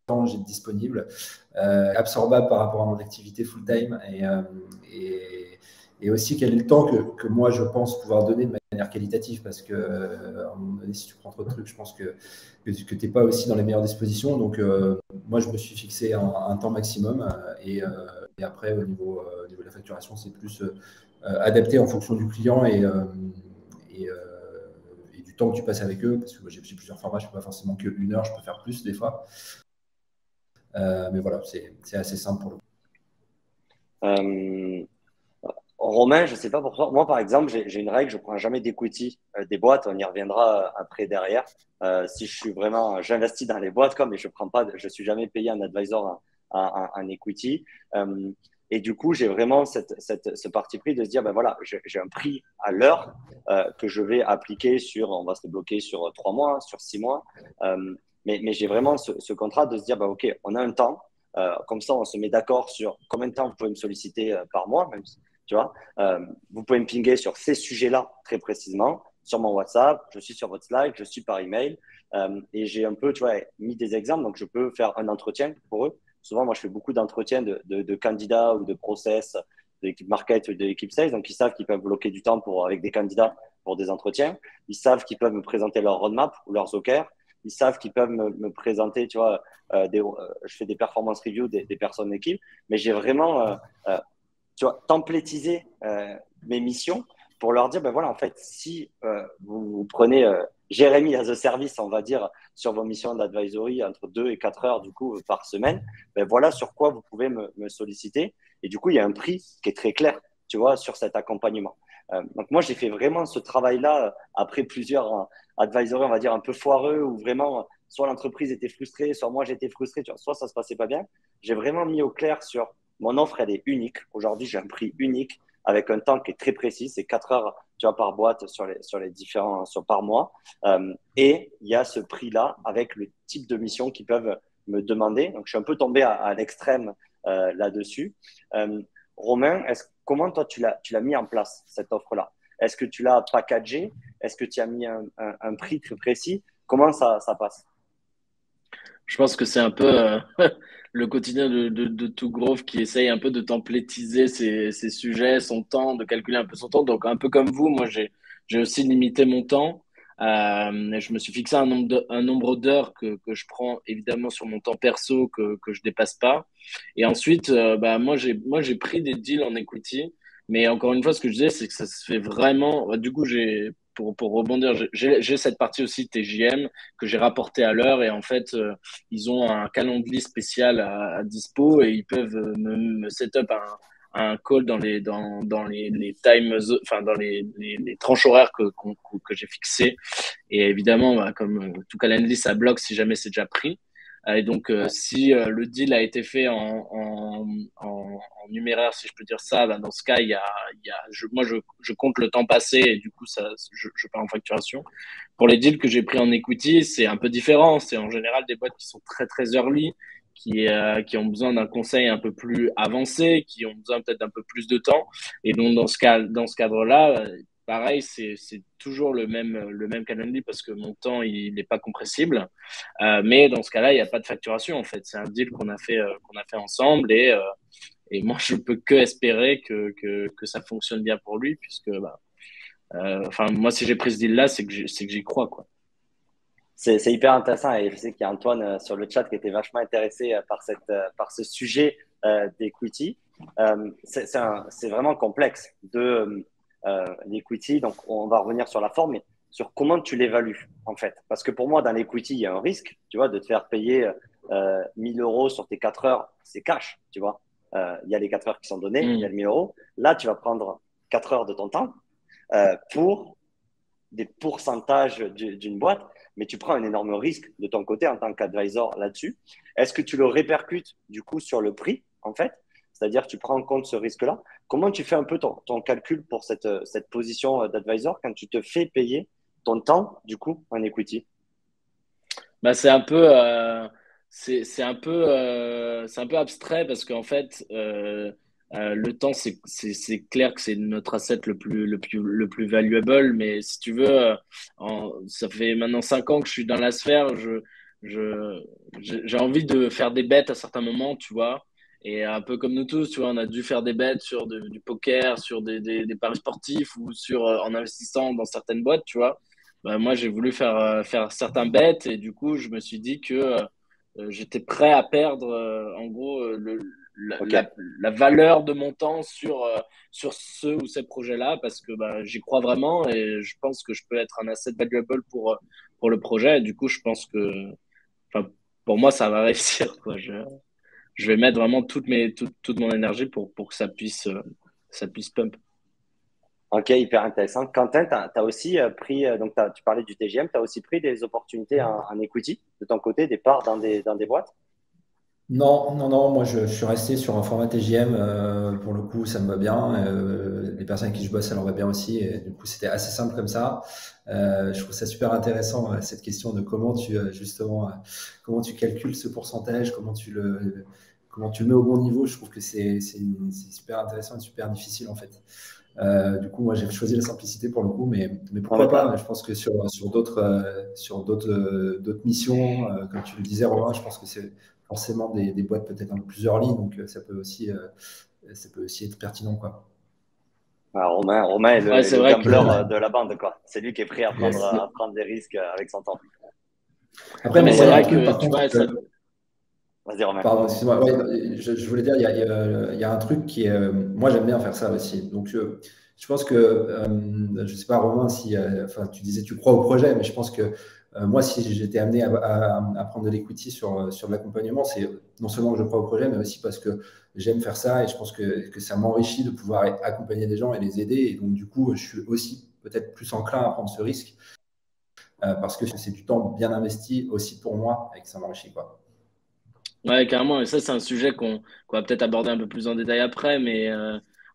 temps j'ai disponible, absorbable par rapport à mon activité full-time et aussi quel est le temps que moi je pense pouvoir donner de manière qualitative parce que à un moment donné, si tu prends trop de trucs, je pense que tu n'es pas aussi dans les meilleures dispositions. Donc, moi, je me suis fixé un temps maximum et après, au niveau de la facturation, c'est plus adapté en fonction du client et, euh, et du temps que tu passes avec eux parce que moi, j'ai plusieurs formats, je ne fais pas forcément que 1 heure, je peux faire plus des fois. Mais voilà, c'est assez simple pour le coup. Euh, Romain, je ne sais pas pour toi. Moi, par exemple, j'ai une règle, je ne prends jamais d'equity des boîtes. On y reviendra après derrière. Si je suis vraiment, j'investis dans les boîtes, comme, mais je prends pas, je suis jamais payé un advisor en equity. Euh, et du coup, j'ai vraiment ce parti pris de se dire, ben voilà, j'ai un prix à l'heure que je vais appliquer on va se bloquer sur 3 mois, sur 6 mois. Mais j'ai vraiment ce contrat de se dire, ben ok, on a un temps. Comme ça, on se met d'accord sur combien de temps vous pouvez me solliciter par mois, même si tu vois, vous pouvez me pinguer sur ces sujets-là très précisément, sur mon WhatsApp, je suis sur votre Slack, je suis par email. Et j'ai un peu, tu vois, mis des exemples. Donc, je peux faire un entretien pour eux souvent, moi, je fais beaucoup d'entretiens de candidats ou de process de l'équipe market ou de l'équipe sales. Donc, ils savent qu'ils peuvent bloquer du temps avec des candidats pour des entretiens. Ils savent qu'ils peuvent me présenter leur roadmap ou leurs OKR. Ils savent qu'ils peuvent me présenter, tu vois, je fais des performance reviews des personnes d'équipe, mais j'ai vraiment, tu vois, templétisé mes missions pour leur dire, ben voilà, en fait, si vous prenez Jérémy as a service, on va dire, sur vos missions d'advisory entre 2 et 4 heures du coup par semaine, ben voilà sur quoi vous pouvez me solliciter. Et du coup, il y a un prix qui est très clair, tu vois, sur cet accompagnement. Donc moi, j'ai fait vraiment ce travail-là après plusieurs advisory, on va dire, un peu foireux, où vraiment, soit l'entreprise était frustrée, soit moi, j'étais frustré, tu vois, soit ça se passait pas bien. J'ai vraiment mis au clair sur mon offre, elle est unique. Aujourd'hui, j'ai un prix unique avec un temps qui est très précis. C'est 4 heures, tu vois, par boîte sur les différents, par mois. Et il y a ce prix-là avec le type de mission qu'ils peuvent me demander. Donc, je suis un peu tombé à l'extrême là-dessus. Romain, comment toi, tu l'as mis en place, cette offre-là? Est-ce que tu l'as packagé? Est-ce que tu as mis un prix très précis? Comment ça passe? Je pense que c'est un peu le quotidien de tout Grove qui essaye un peu de templétiser ses sujets, son temps, de calculer un peu son temps. Donc, un peu comme vous, moi, j'ai aussi limité mon temps. Je me suis fixé un nombre d'heures que je prends évidemment sur mon temps perso que je dépasse pas. Et ensuite, moi, j'ai pris des deals en equity. Mais encore une fois, ce que je disais, c'est que ça se fait vraiment. Du coup, pour rebondir, j'ai cette partie aussi TJM que j'ai rapporté à l'heure. Et en fait, ils ont un calendrier spécial à dispo et ils peuvent me set up un call dans les times, enfin dans les tranches horaires que j'ai fixées. Et évidemment, comme tout calendrier, ça bloque si jamais c'est déjà pris. Et donc, si le deal a été fait en numéraire, si je peux dire ça, ben dans ce cas, moi, je compte le temps passé et du coup, je pars en facturation. Pour les deals que j'ai pris en equity, c'est un peu différent. C'est en général des boîtes qui sont très, très early, qui ont besoin d'un conseil un peu plus avancé, qui ont besoin peut-être d'un peu plus de temps. Et donc, dans ce cadre-là, pareil, c'est toujours le même calendrier parce que mon temps, il n'est pas compressible. Mais dans ce cas-là, il n'y a pas de facturation, en fait. C'est un deal qu'on a fait ensemble et moi, je peux que espérer que ça fonctionne bien pour lui puisque, moi, si j'ai pris ce deal-là, c'est que j'y crois, quoi. C'est hyper intéressant et je sais qu'il y a Antoine sur le chat qui était vachement intéressé par ce sujet d'equity. C'est vraiment complexe l'equity. Donc, on va revenir sur la forme, mais sur comment tu l'évalues en fait. Parce que pour moi, dans l'equity, il y a un risque, tu vois, de te faire payer 1000 euros sur tes 4 heures, c'est cash, tu vois. Il y a les 4 heures qui sont données, il y a le 1000 euros. Là, tu vas prendre 4 heures de ton temps pour des pourcentages d'une boîte, mais tu prends un énorme risque de ton côté en tant qu'advisor là-dessus. Est-ce que tu le répercutes du coup sur le prix, en fait? C'est-à-dire tu prends en compte ce risque-là. Comment tu fais un peu ton calcul pour cette position d'advisor quand tu te fais payer ton temps, du coup, en equity? C'est un peu, c'est un peu abstrait parce qu'en fait, le temps, c'est clair que c'est notre asset le plus valuable. Mais si tu veux, ça fait maintenant 5 ans que je suis dans la sphère. J'ai envie de faire des bets à certains moments, tu vois. Et un peu comme nous tous, tu vois, on a dû faire des bets sur du poker, sur des paris sportifs ou en investissant dans certaines boîtes, tu vois. Moi, j'ai voulu faire certains bets et du coup, je me suis dit que j'étais prêt à perdre, en gros, Ok. la valeur de mon temps sur ce ou ces projets-là parce que j'y crois vraiment et je pense que je peux être un asset valuable pour le projet. Et du coup, je pense que, enfin, pour moi, ça va réussir, quoi. Je vais mettre vraiment toute mon énergie pour que ça puisse pump. Ok, hyper intéressant. Quentin, tu as aussi pris, donc tu parlais du TGM, tu as aussi pris des opportunités en equity de ton côté, des parts dans des boîtes? Non, non, non, moi je suis resté sur un format TGM, pour le coup ça me va bien, les personnes avec qui je bosse ça leur va bien aussi, et du coup c'était assez simple comme ça. Je trouve ça super intéressant cette question de comment tu justement comment tu calcules ce pourcentage, comment tu le mets au bon niveau. Je trouve que c'est super intéressant et super difficile en fait. Du coup, moi, j'ai choisi la simplicité pour le coup, mais Non, mais pourquoi pas? Je pense que sur d'autres missions, comme tu le disais, Romain, je pense que forcément des boîtes peut-être un peu plus early, donc ça peut aussi être pertinent, quoi. Alors, Romain est Ouais, c'est le vrai gambler que de la bande, quoi. C'est lui qui est prêt Yes. à prendre des risques avec son temps. Après, mais moi, c'est il y a un vrai truc, que par tu contre, vois, ça, Vas-y, Romain. pardon, excuse-moi. Ouais, je voulais dire, il y a un truc qui est. Moi, j'aime bien faire ça aussi. Donc, je pense que, je sais pas, Romain, si. Enfin, tu disais, tu crois au projet, mais je pense que moi, si j'étais amené à prendre de l'equity sur de l'accompagnement, c'est non seulement que je crois au projet, mais aussi parce que j'aime faire ça et je pense que ça m'enrichit de pouvoir accompagner des gens et les aider. Et donc, du coup, je suis aussi peut-être plus enclin à prendre ce risque parce que c'est du temps bien investi aussi pour moi et que ça m'enrichit, quoi. ouais, carrément. Et ça, c'est un sujet qu'on va peut-être aborder un peu plus en détail après. Mais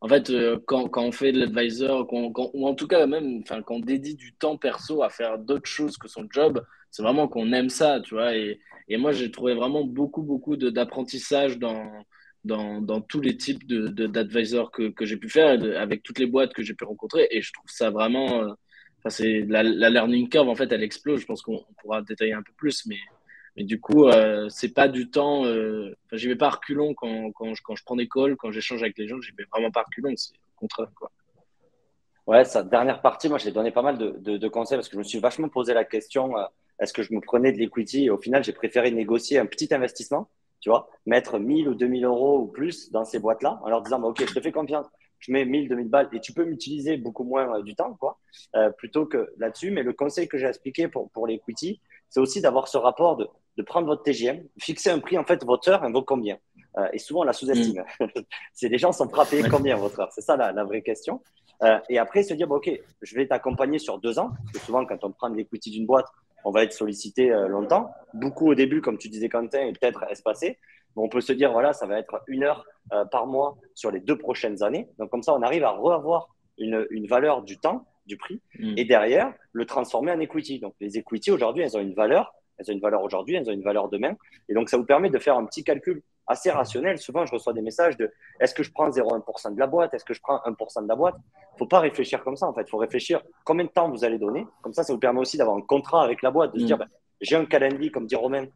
en fait, quand on fait de l'advisor, ou en tout cas même, enfin, quand on dédie du temps perso à faire d'autres choses que son job, c'est vraiment qu'on aime ça, tu vois. Et moi, j'ai trouvé vraiment beaucoup d'apprentissage dans tous les types d'advisors que j'ai pu faire, avec toutes les boîtes que j'ai pu rencontrer. Et je trouve ça vraiment. Enfin, c'est la learning curve, en fait, elle explose. Je pense qu'on pourra détailler un peu plus, mais du coup, c'est pas du temps. Enfin, j'y vais pas à reculons quand je prends des calls, quand j'échange avec les gens, j'y vais vraiment pas à reculons. C'est au contraire, quoi. Ouais, sa dernière partie, moi, j'ai donné pas mal de conseils parce que je me suis vachement posé la question, est-ce que je me prenais de l'equity? Et au final, j'ai préféré négocier un petit investissement, tu vois, mettre 1000 ou 2000 euros ou plus dans ces boîtes-là en leur disant, bah, OK, je te fais confiance, je mets 1000, 2000 balles et tu peux m'utiliser beaucoup moins du temps, quoi, plutôt que là-dessus. Mais le conseil que j'ai expliqué pour l'equity, c'est aussi d'avoir ce rapport de prendre votre TGM, fixer un prix, en fait, votre heure, elle vaut combien? Et souvent, on la Mm. sous-estime. C'est les gens sont prêts à payer Ouais. combien votre heure? C'est ça la vraie question. Et après, se dire, bon, OK, je vais t'accompagner sur 2 ans, parce que souvent, quand on prend l'equity d'une boîte, on va être sollicité longtemps. Beaucoup au début, comme tu disais, Quentin, et peut-être espacé. Mais on peut se dire, voilà, ça va être 1 heure par mois sur les 2 prochaines années. Donc, comme ça, on arrive à revoir une valeur du temps, du prix, et Mm. derrière, le transformer en equity. Donc, les equity, aujourd'hui, elles ont une valeur. Elles ont une valeur aujourd'hui, elles ont une valeur demain. Et donc, ça vous permet de faire un petit calcul assez rationnel. Souvent, je reçois des messages de est-ce que je prends 0,1% de la boîte? Est-ce que je prends 1% de la boîte? Faut pas réfléchir comme ça, en fait. Il faut réfléchir combien de temps vous allez donner. Comme ça vous permet aussi d'avoir un contrat avec la boîte, de se dire, Mm. ben, j'ai un calendrier, comme dit Romain.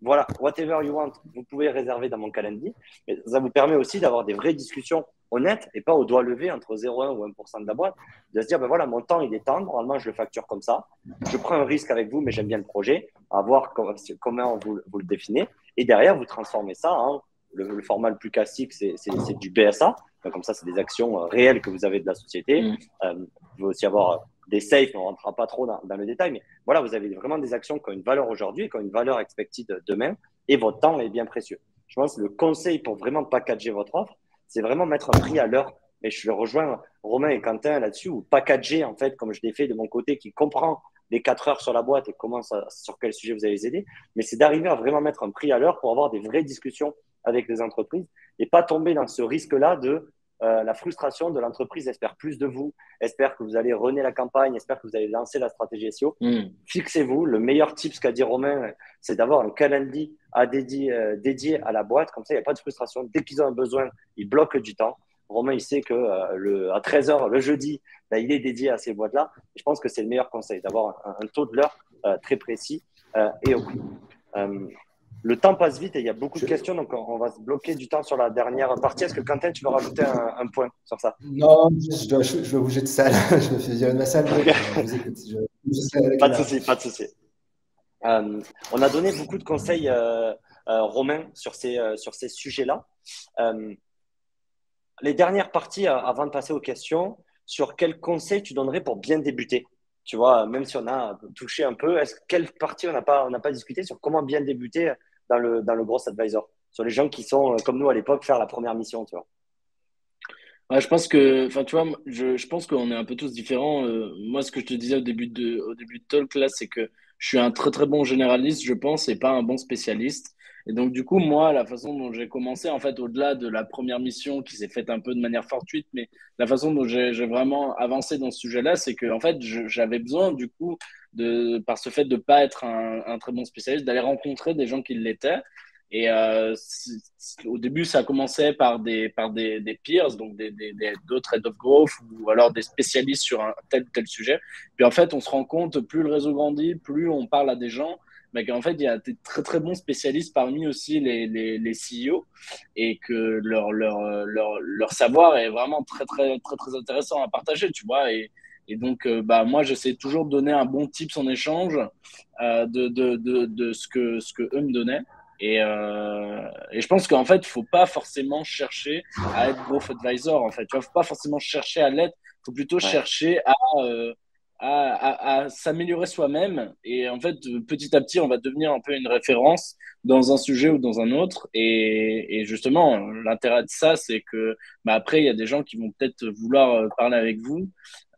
Voilà, whatever you want, vous pouvez réserver dans mon calendrier. Mais ça vous permet aussi d'avoir des vraies discussions honnêtes et pas au doigt levé entre 0,1 ou 1% de la boîte. De se dire, ben voilà, mon temps, il est temps. Normalement, je le facture comme ça. Je prends un risque avec vous, mais j'aime bien le projet. À voir comment vous le définissez. Et derrière, vous transformez ça en le format le plus classique, c'est du BSA. Donc, comme ça, c'est des actions réelles que vous avez de la société. Mm. Vous pouvez aussi avoir des safes, on ne rentrera pas trop dans le détail, mais voilà, vous avez vraiment des actions qui ont une valeur aujourd'hui, qui ont une valeur expected demain, et votre temps est bien précieux. Je pense que le conseil pour vraiment packager votre offre, c'est vraiment mettre un prix à l'heure. Et je rejoins Romain et Quentin là-dessus, ou packager, en fait, comme je l'ai fait de mon côté, qui comprend les 4 heures sur la boîte et comment sur quel sujet vous allez les aider. Mais c'est d'arriver à vraiment mettre un prix à l'heure pour avoir des vraies discussions avec les entreprises et pas tomber dans ce risque-là de la frustration de l'entreprise espère plus de vous, espère que vous allez runner la campagne, espère que vous allez lancer la stratégie SEO. Mm. Fixez-vous. Le meilleur tip, ce qu'a dit Romain, c'est d'avoir un calendrier dédié à la boîte. Comme ça, il n'y a pas de frustration. Dès qu'ils ont un besoin, ils bloquent du temps. Romain, il sait que à 13h le jeudi, là, il est dédié à ces boîtes-là. Je pense que c'est le meilleur conseil, d'avoir un taux de l'heure très précis et au prix. Le temps passe vite et il y a beaucoup de questions, donc on va se bloquer du temps sur la dernière partie. Est-ce que Quentin, tu veux rajouter un point sur ça? Non, je dois bouger de salle. Je me fais virer de ma salle. Je vous écoute. Pas de souci, pas de souci. On a donné beaucoup de conseils, Romain, sur ces sujets-là. Les dernières parties, avant de passer aux questions, sur quels conseils tu donnerais pour bien débuter? Tu vois, même si on a touché un peu, quelle partie on n'a pas discuté sur comment bien débuter dans le Growth Advisor? Sur les gens qui sont, comme nous à l'époque, faire la première mission, tu vois. Ouais, je pense que, enfin, tu vois, je pense qu'on est un peu tous différents. Moi, ce que je te disais au début de talk, là, c'est que je suis un très bon généraliste, je pense, et pas un bon spécialiste. Et donc, du coup, moi, la façon dont j'ai commencé, en fait, au-delà de la première mission qui s'est faite un peu de manière fortuite, mais la façon dont j'ai vraiment avancé dans ce sujet-là, c'est que, en fait, j'avais besoin, du coup, par ce fait de pas être un très bon spécialiste, d'aller rencontrer des gens qui l'étaient. Et au début, ça commençait par des peers, donc d'autres head of growth ou alors des spécialistes sur un tel ou tel sujet. Puis en fait, on se rend compte, plus le réseau grandit, plus on parle à des gens, bah, qu'en fait, il y a des très très bons spécialistes parmi aussi les CEO et que leur savoir est vraiment très très très très intéressant à partager, tu vois. Et donc, bah, moi, j'essaie toujours de donner un bon tips en échange de ce que eux me donnaient. Et je pense qu'en fait, il faut pas forcément chercher à être growth advisor. En fait, tu vois, faut pas forcément chercher à l'être. Faut plutôt Ouais. chercher euh, à s'améliorer soi-même. Et en fait, petit à petit, on va devenir un peu une référence dans un sujet ou dans un autre. Et justement, l'intérêt de ça, c'est que bah, après, il y a des gens qui vont peut-être vouloir parler avec vous.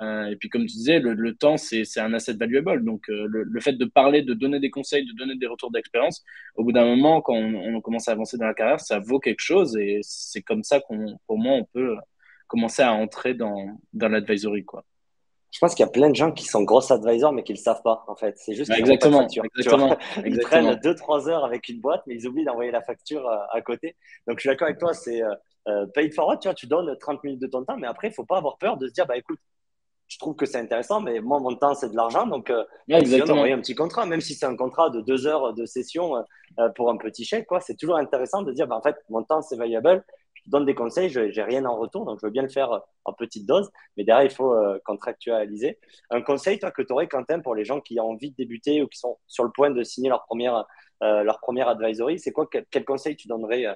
Et puis, comme tu disais, le temps, c'est un asset valuable. Donc, le fait de parler, de donner des conseils, de donner des retours d'expérience, au bout d'un moment, quand on commence à avancer dans la carrière, ça vaut quelque chose. Et c'est comme ça pour moi, on peut commencer à entrer dans l'advisory, quoi. Je pense qu'il y a plein de gens qui sont grosses advisors, mais qui le savent pas, en fait. C'est juste Ouais, qu'ils n'envoient pas de exactement, facture. Tu vois, exactement, ils prennent exactement. 2-3 heures avec une boîte, mais ils oublient d'envoyer la facture à côté. Donc, je suis d'accord avec toi, c'est pay it forward, tu vois, tu donnes 30 minutes de ton temps, mais après, il faut pas avoir peur de se dire, bah écoute, je trouve que c'est intéressant, mais moi, mon temps, c'est de l'argent. Donc, Ouais, essayons d'envoyer exactement. un petit contrat, même si c'est un contrat de 2 heures de session pour un petit chèque, quoi. C'est toujours intéressant de dire, bah, en fait, mon temps, c'est valuable. Je te donne des conseils, je n'ai rien en retour, donc je veux bien le faire en petite dose. Mais derrière, il faut contractualiser. Un conseil, toi, que tu aurais, Quentin, pour les gens qui ont envie de débuter ou qui sont sur le point de signer leur première advisory, c'est quoi, quel conseil tu donnerais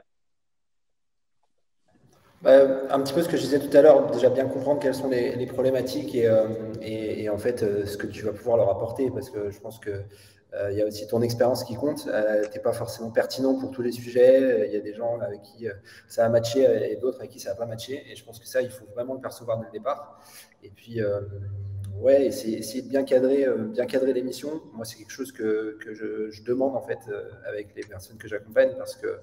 Un petit peu ce que je disais tout à l'heure, déjà bien comprendre quelles sont les problématiques et en fait ce que tu vas pouvoir leur apporter, parce que je pense que il y a aussi ton expérience qui compte. Tu n'es pas forcément pertinent pour tous les sujets. Il y a des gens avec qui ça a matché et d'autres avec qui ça n'a pas matché. Et je pense que ça, il faut vraiment le percevoir dès le départ. Et puis, ouais, essayer de bien cadrer l'émission. Moi, c'est quelque chose que je demande en fait avec les personnes que j'accompagne, parce que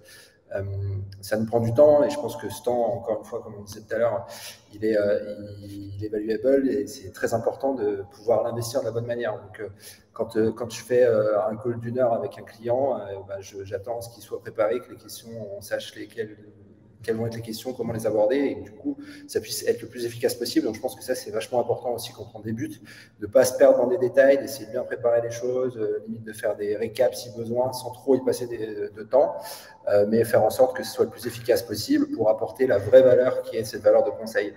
ça nous prend du temps et je pense que ce temps, encore une fois, comme on disait tout à l'heure, il est valuable et c'est très important de pouvoir l'investir de la bonne manière. Donc, quand je fais un call d'une heure avec un client, bah, j'attends ce qu'il soit préparé, que les questions, on sache quelles vont être les questions, comment les aborder et que du coup, ça puisse être le plus efficace possible. Donc, je pense que ça, c'est vachement important aussi quand on débute, de ne pas se perdre dans des détails, d'essayer de bien préparer les choses, limite de faire des récaps si besoin, sans trop y passer de temps, mais faire en sorte que ce soit le plus efficace possible pour apporter la vraie valeur qui est cette valeur de conseil.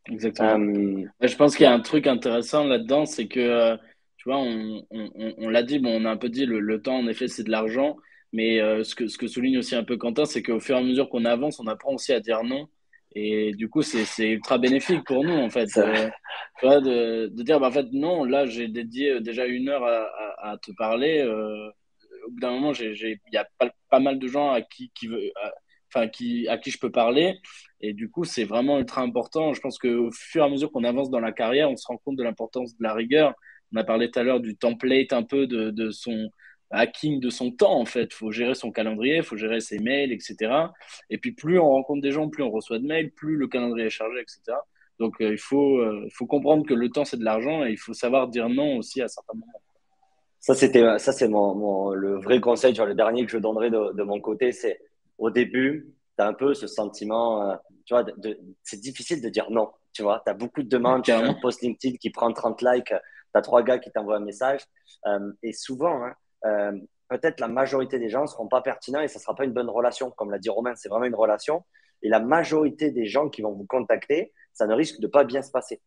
Exactement. euh, Je pense qu'il y a ouais, un truc intéressant là-dedans, c'est que, tu vois, on l'a dit, bon, on a un peu dit, le temps, en effet, c'est de l'argent, mais ce que souligne aussi un peu Quentin, c'est qu'au fur et à mesure qu'on avance, on apprend aussi à dire non. Et du coup, c'est ultra bénéfique pour nous, en fait. c'est vrai. Tu vois, de dire, bah, en fait, non, là, j'ai dédié déjà 1 heure à te parler. Au bout d'un moment, il y a pas mal de gens à qui je peux parler. Et du coup, c'est vraiment ultra important. Je pense qu'au fur et à mesure qu'on avance dans la carrière, on se rend compte de l'importance de la rigueur. On a parlé tout à l'heure du template un peu de son hacking de son temps, en fait. Il faut gérer son calendrier, il faut gérer ses mails, etc. Et puis, plus on rencontre des gens, plus on reçoit de mails, plus le calendrier est chargé, etc. Donc, il faut comprendre que le temps, c'est de l'argent et il faut savoir dire non aussi à certains moments. Ça, c'est le vrai conseil, tu vois, le dernier que je donnerais de mon côté, c'est au début, tu as un peu ce sentiment, tu vois, c'est difficile de dire non, tu vois, tu as beaucoup de Ouais, demandes, tu fais un carrément. post LinkedIn qui prend 30 likes, tu as 3 gars qui t'envoient un message, et souvent, hein, peut-être la majorité des gens ne seront pas pertinents et ça ne sera pas une bonne relation, comme l'a dit Romain, c'est vraiment une relation, et la majorité des gens qui vont vous contacter, ça ne risque de pas bien se passer,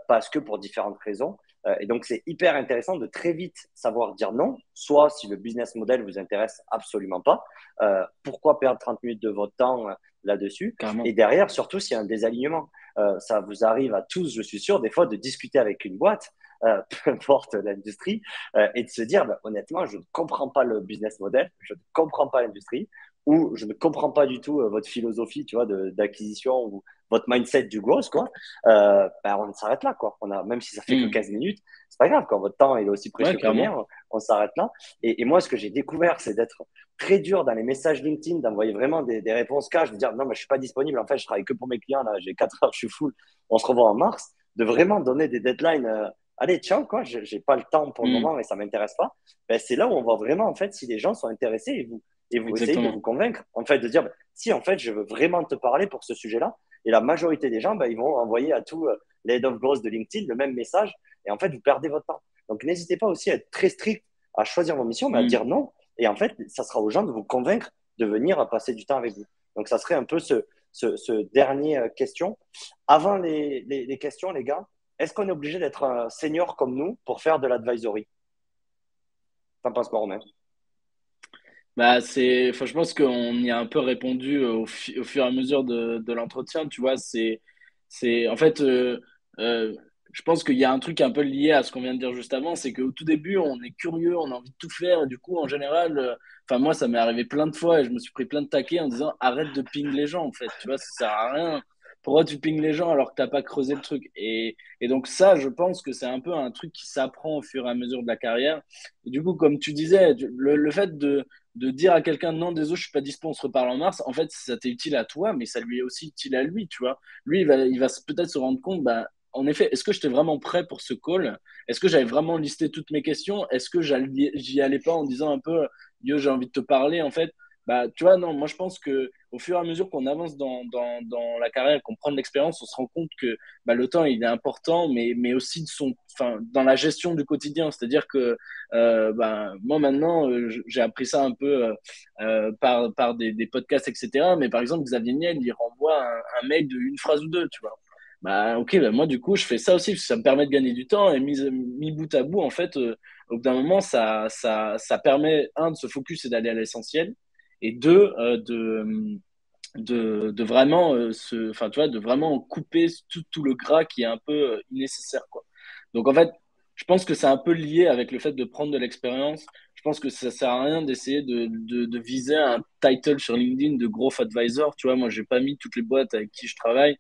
parce que pour différentes raisons. Et donc, c'est hyper intéressant de très vite savoir dire non, soit si le business model vous intéresse absolument pas, pourquoi perdre 30 minutes de votre temps là-dessus? Et Carrément. derrière, surtout s'il y a un désalignement, ça vous arrive à tous, je suis sûr, des fois de discuter avec une boîte, peu importe l'industrie, et de se dire, bah, honnêtement, je ne comprends pas le business model, je ne comprends pas l'industrie, ou je ne comprends pas du tout votre philosophie, tu vois, d'acquisition ou votre mindset du growth, quoi. Ben, on s'arrête là, quoi. Même si ça fait que Hmm. 15 minutes, c'est pas grave, quand votre temps est aussi Ouais, précieux que le carrément. mien, on s'arrête là. Et moi, ce que j'ai découvert, c'est d'être très dur dans les messages LinkedIn, d'envoyer vraiment des réponses cash, de dire non, mais je suis pas disponible, en fait, je travaille que pour mes clients, là, j'ai 4 heures, je suis full, on se revoit en mars, de vraiment donner des deadlines, allez, ciao, quoi, j'ai pas le temps pour le Hmm. moment et ça m'intéresse pas. Ben, c'est là où on voit vraiment, en fait, si les gens sont intéressés et vous essayez de vous Exactement. convaincre, en fait, de dire, ben, si, en fait, je veux vraiment te parler pour ce sujet-là, et la majorité des gens, ben, ils vont envoyer à tous les head of growth de LinkedIn le même message. Et en fait, vous perdez votre temps. Donc, n'hésitez pas aussi à être très strict à choisir vos missions, mais à dire non. Et en fait, ça sera aux gens de vous convaincre de venir passer du temps avec vous. Donc, ça serait un peu ce dernier question. Avant les questions, les gars, est-ce qu'on est obligé d'être un senior comme nous pour faire de l'advisory? T'en penses quoi, Romain? Bah, enfin, je pense qu'on y a un peu répondu au fur et à mesure de l'entretien, tu vois. En fait, euh, je pense qu'il y a un truc un peu lié à ce qu'on vient de dire juste avant, c'est qu'au tout début, on est curieux, on a envie de tout faire, et du coup, en général, enfin, moi, ça m'est arrivé plein de fois et je me suis pris plein de taquets en disant arrête de ping les gens, en fait, tu vois, ça sert à rien. Pourquoi tu ping les gens alors que t'as pas creusé le truc? Et donc, ça, je pense que c'est un peu un truc qui s'apprend au fur et à mesure de la carrière. Et du coup, comme tu disais, le fait de dire à quelqu'un non, désolé, je suis pas dispo, on se reparle en mars, en fait, ça t'est utile à toi, mais ça lui est aussi utile à lui, tu vois. Lui, il va peut-être se rendre compte, bah, en effet, est-ce que j'étais vraiment prêt pour ce call? Est-ce que j'avais vraiment listé toutes mes questions? Est-ce que j'y allais pas en disant un peu, yo, j'ai envie de te parler, en fait? Bah, tu vois, non, moi je pense que au fur et à mesure qu'on avance dans la carrière, qu'on prend de l'expérience, on se rend compte que bah, le temps il est important, mais aussi enfin, dans la gestion du quotidien. C'est-à-dire que bah, moi maintenant, j'ai appris ça un peu par des podcasts, etc. Mais par exemple, Xavier Niel, il renvoie un mail d'une phrase ou deux, tu vois. Bah, ok, bah, moi du coup, je fais ça aussi, parce que ça me permet de gagner du temps et mis bout à bout, en fait, au bout d'un moment, ça permet, un, de se focus et d'aller à l'essentiel, et deux, de vraiment enfin, tu vois, de vraiment couper tout le gras qui est un peu nécessaire, quoi. Donc en fait, je pense que c'est un peu lié avec le fait de prendre de l'expérience. Je pense que ça sert à rien d'essayer de viser un title sur LinkedIn de growth advisor. Tu vois, moi, j'ai pas mis toutes les boîtes avec qui je travaille.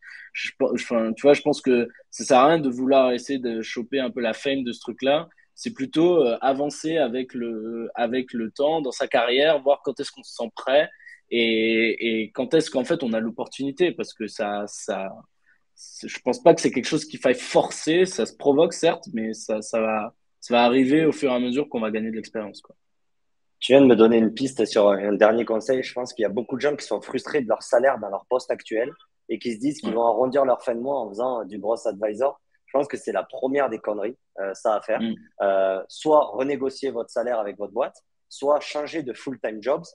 Enfin, tu vois, je pense que ça sert à rien de vouloir essayer de choper un peu la fame de ce truc-là. C'est plutôt avancer avec le temps dans sa carrière, voir quand est-ce qu'on se sent prêt et quand est-ce qu'en fait on a l'opportunité, parce que je pense pas que c'est quelque chose qu'il faille forcer, ça se provoque certes, mais ça va arriver au fur et à mesure qu'on va gagner de l'expérience, quoi. Tu viens de me donner une piste sur un dernier conseil. Je pense qu'il y a beaucoup de gens qui sont frustrés de leur salaire dans leur poste actuel et qui se disent qu'ils Ouais. vont arrondir leur fin de mois en faisant du gross advisor. Je pense que c'est la première des conneries, ça à faire. Mm. Soit renégocier votre salaire avec votre boîte, soit changer de full-time jobs.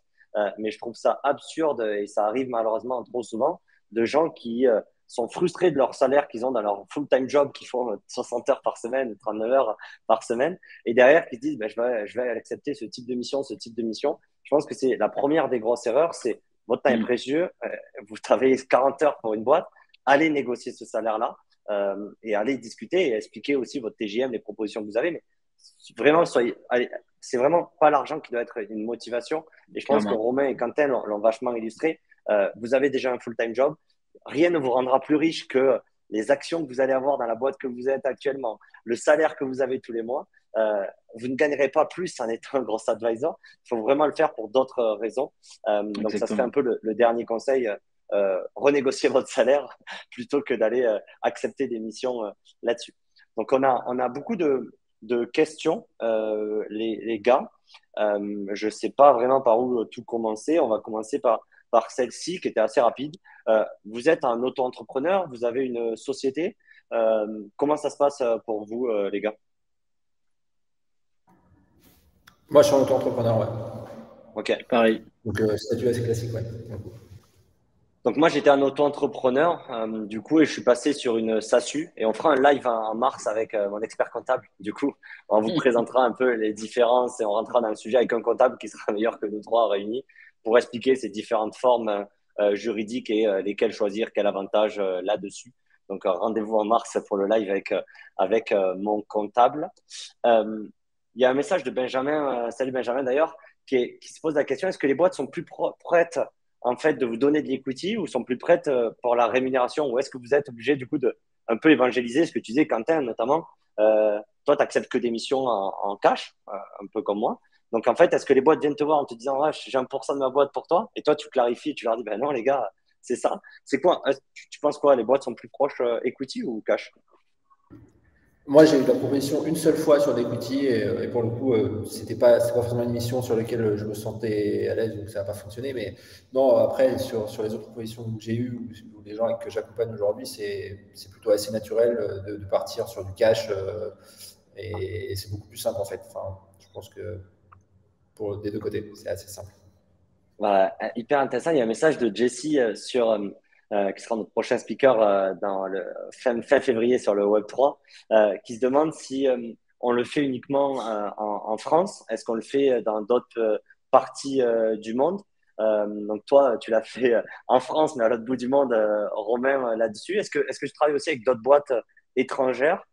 Mais je trouve ça absurde et ça arrive malheureusement trop souvent de gens qui sont frustrés de leur salaire qu'ils ont dans leur full-time job, qui font 60 heures par semaine, 39 heures par semaine, et derrière qui se disent ben, je vais accepter ce type de mission, ce type de mission. Je pense que c'est la première des grosses erreurs, c'est votre temps est Mm. précieux, vous travaillez 40 heures pour une boîte, allez négocier ce salaire-là et allez discuter et expliquer aussi votre TGM, les propositions que vous avez. Mais vraiment, c'est vraiment pas l'argent qui doit être une motivation. Et je pense que Clairement. Romain et Quentin l'ont vachement illustré. Vous avez déjà un full-time job. Rien ne vous rendra plus riche que les actions que vous allez avoir dans la boîte que vous êtes actuellement, le salaire que vous avez tous les mois. Vous ne gagnerez pas plus en étant un gros advisor. Il faut vraiment le faire pour d'autres raisons. Donc, ça serait un Exactement. peu le dernier conseil. Renégocier votre salaire plutôt que d'aller accepter des missions là-dessus. Donc, on a beaucoup de questions, les gars. Je ne sais pas vraiment par où tout commencer. On va commencer par celle-ci qui était assez rapide. Vous êtes un auto-entrepreneur, vous avez une société. Comment ça se passe pour vous, les gars? Moi, je suis un auto-entrepreneur, ouais. Ok. Pareil. Donc, statut assez classique, ouais. Donc moi, j'étais un auto-entrepreneur, du coup, et je suis passé sur une SASU. Et on fera un live en mars avec mon expert comptable. Du coup, on vous présentera un peu les différences et on rentrera dans le sujet avec un comptable qui sera meilleur que nous trois réunis pour expliquer ces différentes formes juridiques et lesquelles choisir, quel avantage là-dessus. Donc, rendez-vous en mars pour le live avec mon comptable. Euh, Il y a un message de Benjamin, salut Benjamin d'ailleurs, qui se pose la question, est-ce que les boîtes sont plus prêtes en fait de vous donner de l'equity ou sont plus prêtes pour la rémunération, ou est-ce que vous êtes obligé du coup de un peu évangéliser ce que tu disais, Quentin notamment. Toi, tu n'acceptes que des missions en cash, un peu comme moi. Donc en fait, est-ce que les boîtes viennent te voir en te disant ouais, j'ai 1% de ma boîte pour toi, et toi tu clarifies, tu leur dis ben non les gars, c'est ça. C'est quoi? Tu penses quoi? Les boîtes sont plus proches equity ou cash? Moi, j'ai eu la proposition une seule fois sur l'equity et pour le coup, c'est pas forcément une mission sur laquelle je me sentais à l'aise, donc ça n'a pas fonctionné. Mais non, après, sur les autres propositions que j'ai eues ou les gens que j'accompagne aujourd'hui, c'est plutôt assez naturel de partir sur du cash Et c'est beaucoup plus simple en fait. Enfin, je pense que pour des deux côtés, c'est assez simple. Voilà, hyper intéressant. Il y a un message de Jesse qui sera notre prochain speaker dans le fin février sur le Web3, qui se demande si on le fait uniquement en France. Est-ce qu'on le fait dans d'autres parties du monde? Donc toi, tu l'as fait en France, mais à l'autre bout du monde, Romain, là-dessus. Est-ce que tu travailles aussi avec d'autres boîtes étrangères?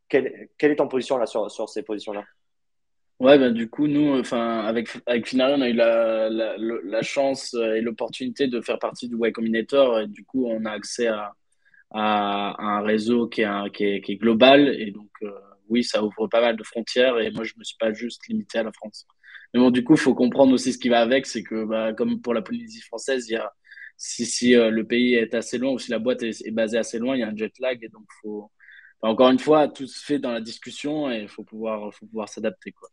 Quelle est ton position là sur ces positions-là? Ouais, bah, du coup, nous, enfin, avec Finari, on a eu la chance et l'opportunité de faire partie du Y Combinator. Et du coup, on a accès à un réseau qui est global. Et donc, oui, ça ouvre pas mal de frontières. Et moi, je me suis pas juste limité à la France. Mais bon, du coup, il faut comprendre aussi ce qui va avec. C'est que, bah, comme pour la Polynésie française, il y a, si le pays est assez loin ou si la boîte est basée assez loin, il y a un jet lag. Et donc, enfin, encore une fois, tout se fait dans la discussion et il faut pouvoir s'adapter, quoi.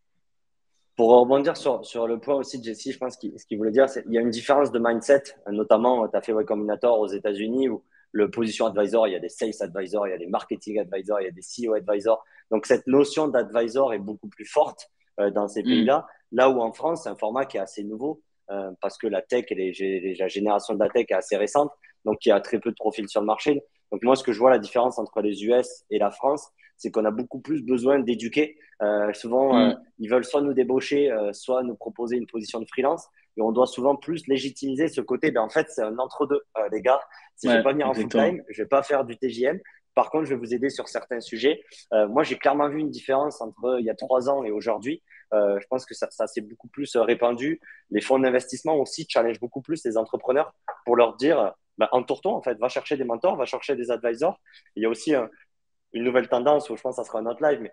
Pour rebondir sur le point aussi de Jesse, je pense ce qu'il voulait dire, c'est qu'il y a une différence de mindset, notamment, tu as fait Y Combinator aux États-Unis où le position advisor, il y a des sales advisors, il y a des marketing advisors, il y a des CEO advisors. Donc, cette notion d'advisor est beaucoup plus forte dans ces Mm. pays-là. Là où en France, c'est un format qui est assez nouveau parce que la tech et la génération de la tech est assez récente. Donc, il y a très peu de profils sur le marché. Donc, moi, ce que je vois la différence entre les US et la France, c'est qu'on a beaucoup plus besoin d'éduquer. Souvent, Mm. ils veulent soit nous débaucher, soit nous proposer une position de freelance. Et on doit souvent plus légitimiser ce côté. Ben, en fait, c'est un entre-deux, les gars. Je ne vais Ouais, pas venir en exactement. full-time, je ne vais pas faire du TJM. Par contre, je vais vous aider sur certains sujets. Moi, j'ai clairement vu une différence entre il y a 3 ans et aujourd'hui. Je pense que ça s'est beaucoup plus répandu. Les fonds d'investissement aussi challengent beaucoup plus les entrepreneurs pour leur dire, ben, entoure-toi, en fait, va chercher des mentors, va chercher des advisors. Il y a aussi une nouvelle tendance où je pense que ça sera un autre live, mais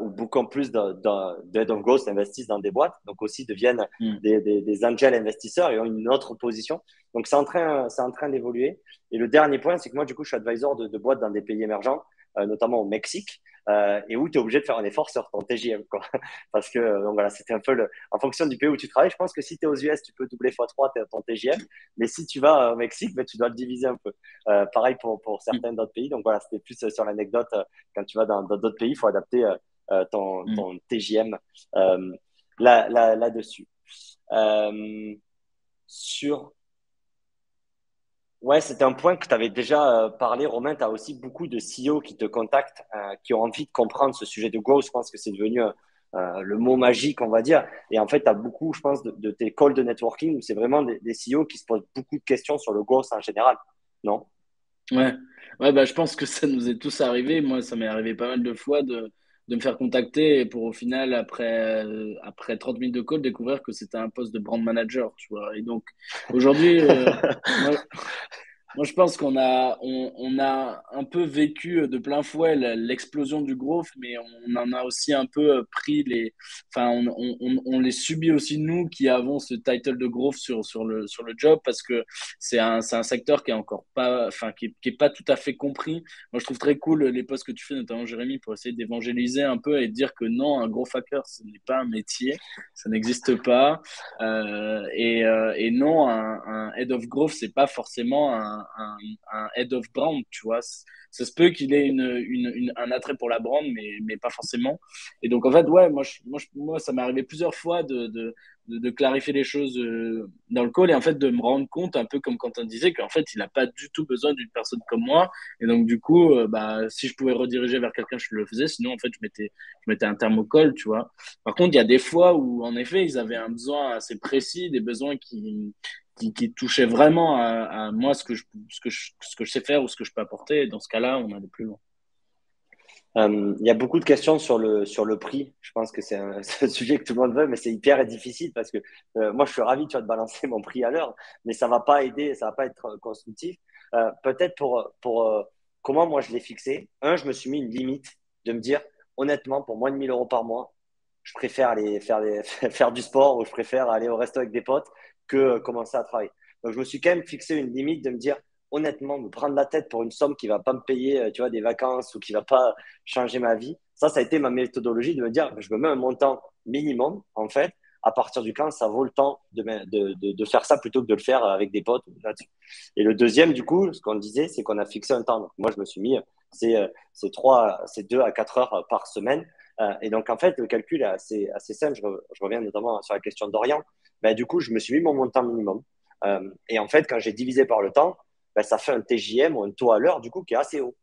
où beaucoup en plus d'head of growth investissent dans des boîtes, donc aussi deviennent Mm. des angel investisseurs et ont une autre position. Donc c'est en train d'évoluer. Et le dernier point, c'est que moi, du coup, je suis advisor de boîtes dans des pays émergents, notamment au Mexique, et où tu es obligé de faire un effort sur ton TJM, quoi. Parce que, donc voilà, c'était un peu en fonction du pays où tu travailles. Je pense que si tu es aux US, tu peux doubler x3 ton TJM, mais si tu vas au Mexique, ben, tu dois le diviser un peu. Pareil pour Mm. certains d'autres pays. Donc voilà, c'était plus sur l'anecdote. Quand tu vas dans d'autres pays, il faut adapter Mm. ton TJM là-dessus. Euh, sur Ouais, c'était un point que tu avais déjà parlé, Romain. Tu as aussi beaucoup de CEO qui te contactent, qui ont envie de comprendre ce sujet de growth. Je pense que c'est devenu le mot magique, on va dire. Et en fait, tu as beaucoup, je pense, de tes calls de networking où c'est vraiment des CEO qui se posent beaucoup de questions sur le growth en général. Non? Ouais. Ouais, bah, je pense que ça nous est tous arrivé. Moi, ça m'est arrivé pas mal de fois de me faire contacter et pour au final, après 30 minutes de call, découvrir que c'était un poste de brand manager, tu vois. Et donc, aujourd'hui, moi, moi, je pense qu'on a un peu vécu de plein fouet l'explosion du growth, mais on en a aussi un peu pris enfin, on les subit aussi nous qui avons ce title de growth sur le job parce que c'est un secteur qui est encore pas, enfin, qui est pas tout à fait compris. Moi, je trouve très cool les posts que tu fais, notamment Jérémy, pour essayer d'évangéliser un peu et de dire que non, un growth hacker, ce n'est pas un métier, ça n'existe pas. Et non, un head of growth, c'est pas forcément un head of brand, tu vois. Ça se peut qu'il ait un attrait pour la brand, mais pas forcément. Et donc, en fait, ouais, moi ça m'est arrivé plusieurs fois de clarifier les choses dans le call et en fait de me rendre compte, un peu comme quand on disait, qu'en fait, il n'a pas du tout besoin d'une personne comme moi. Et donc, du coup, bah, si je pouvais rediriger vers quelqu'un, je le faisais. Sinon, en fait, je mettais un terme au call, tu vois. Par contre, il y a des fois où, en effet, ils avaient un besoin assez précis, des besoins qui touchaient vraiment à moi, ce que je sais faire ou ce que je peux apporter. Et dans ce cas-là, on allait plus loin. Il y a beaucoup de questions sur le prix. Je pense que c'est un, c'est un sujet que tout le monde veut, mais c'est hyper difficile parce que moi, je suis ravi, tu vas te balancer mon prix à l'heure, mais ça va pas aider, ça va pas être constructif. Peut-être pour comment moi je l'ai fixé. Je me suis mis une limite de me dire, honnêtement, pour moins de 1 000 € par mois, je préfère aller faire du sport ou je préfère aller au resto avec des potes que commencer à travailler. Donc, je me suis quand même fixé une limite de me dire, honnêtement, me prendre la tête pour une somme qui va pas me payer, tu vois, des vacances ou qui va pas changer ma vie. Ça a été ma méthodologie de me dire, je me mets un montant minimum, en fait, à partir du quand ça vaut le temps de faire ça plutôt que de le faire avec des potes là-dessus. Et le deuxième, du coup, ce qu'on disait, c'est qu'on a fixé un temps. Donc, moi, je me suis mis c'est 2 à 4 heures par semaine. Et donc, en fait, le calcul est assez simple. Je reviens notamment sur la question d'Orient. Ben, du coup, je me suis mis mon montant minimum. Et en fait, quand j'ai divisé par le temps, ben, ça fait un TJM ou un taux à l'heure, du coup, qui est assez haut,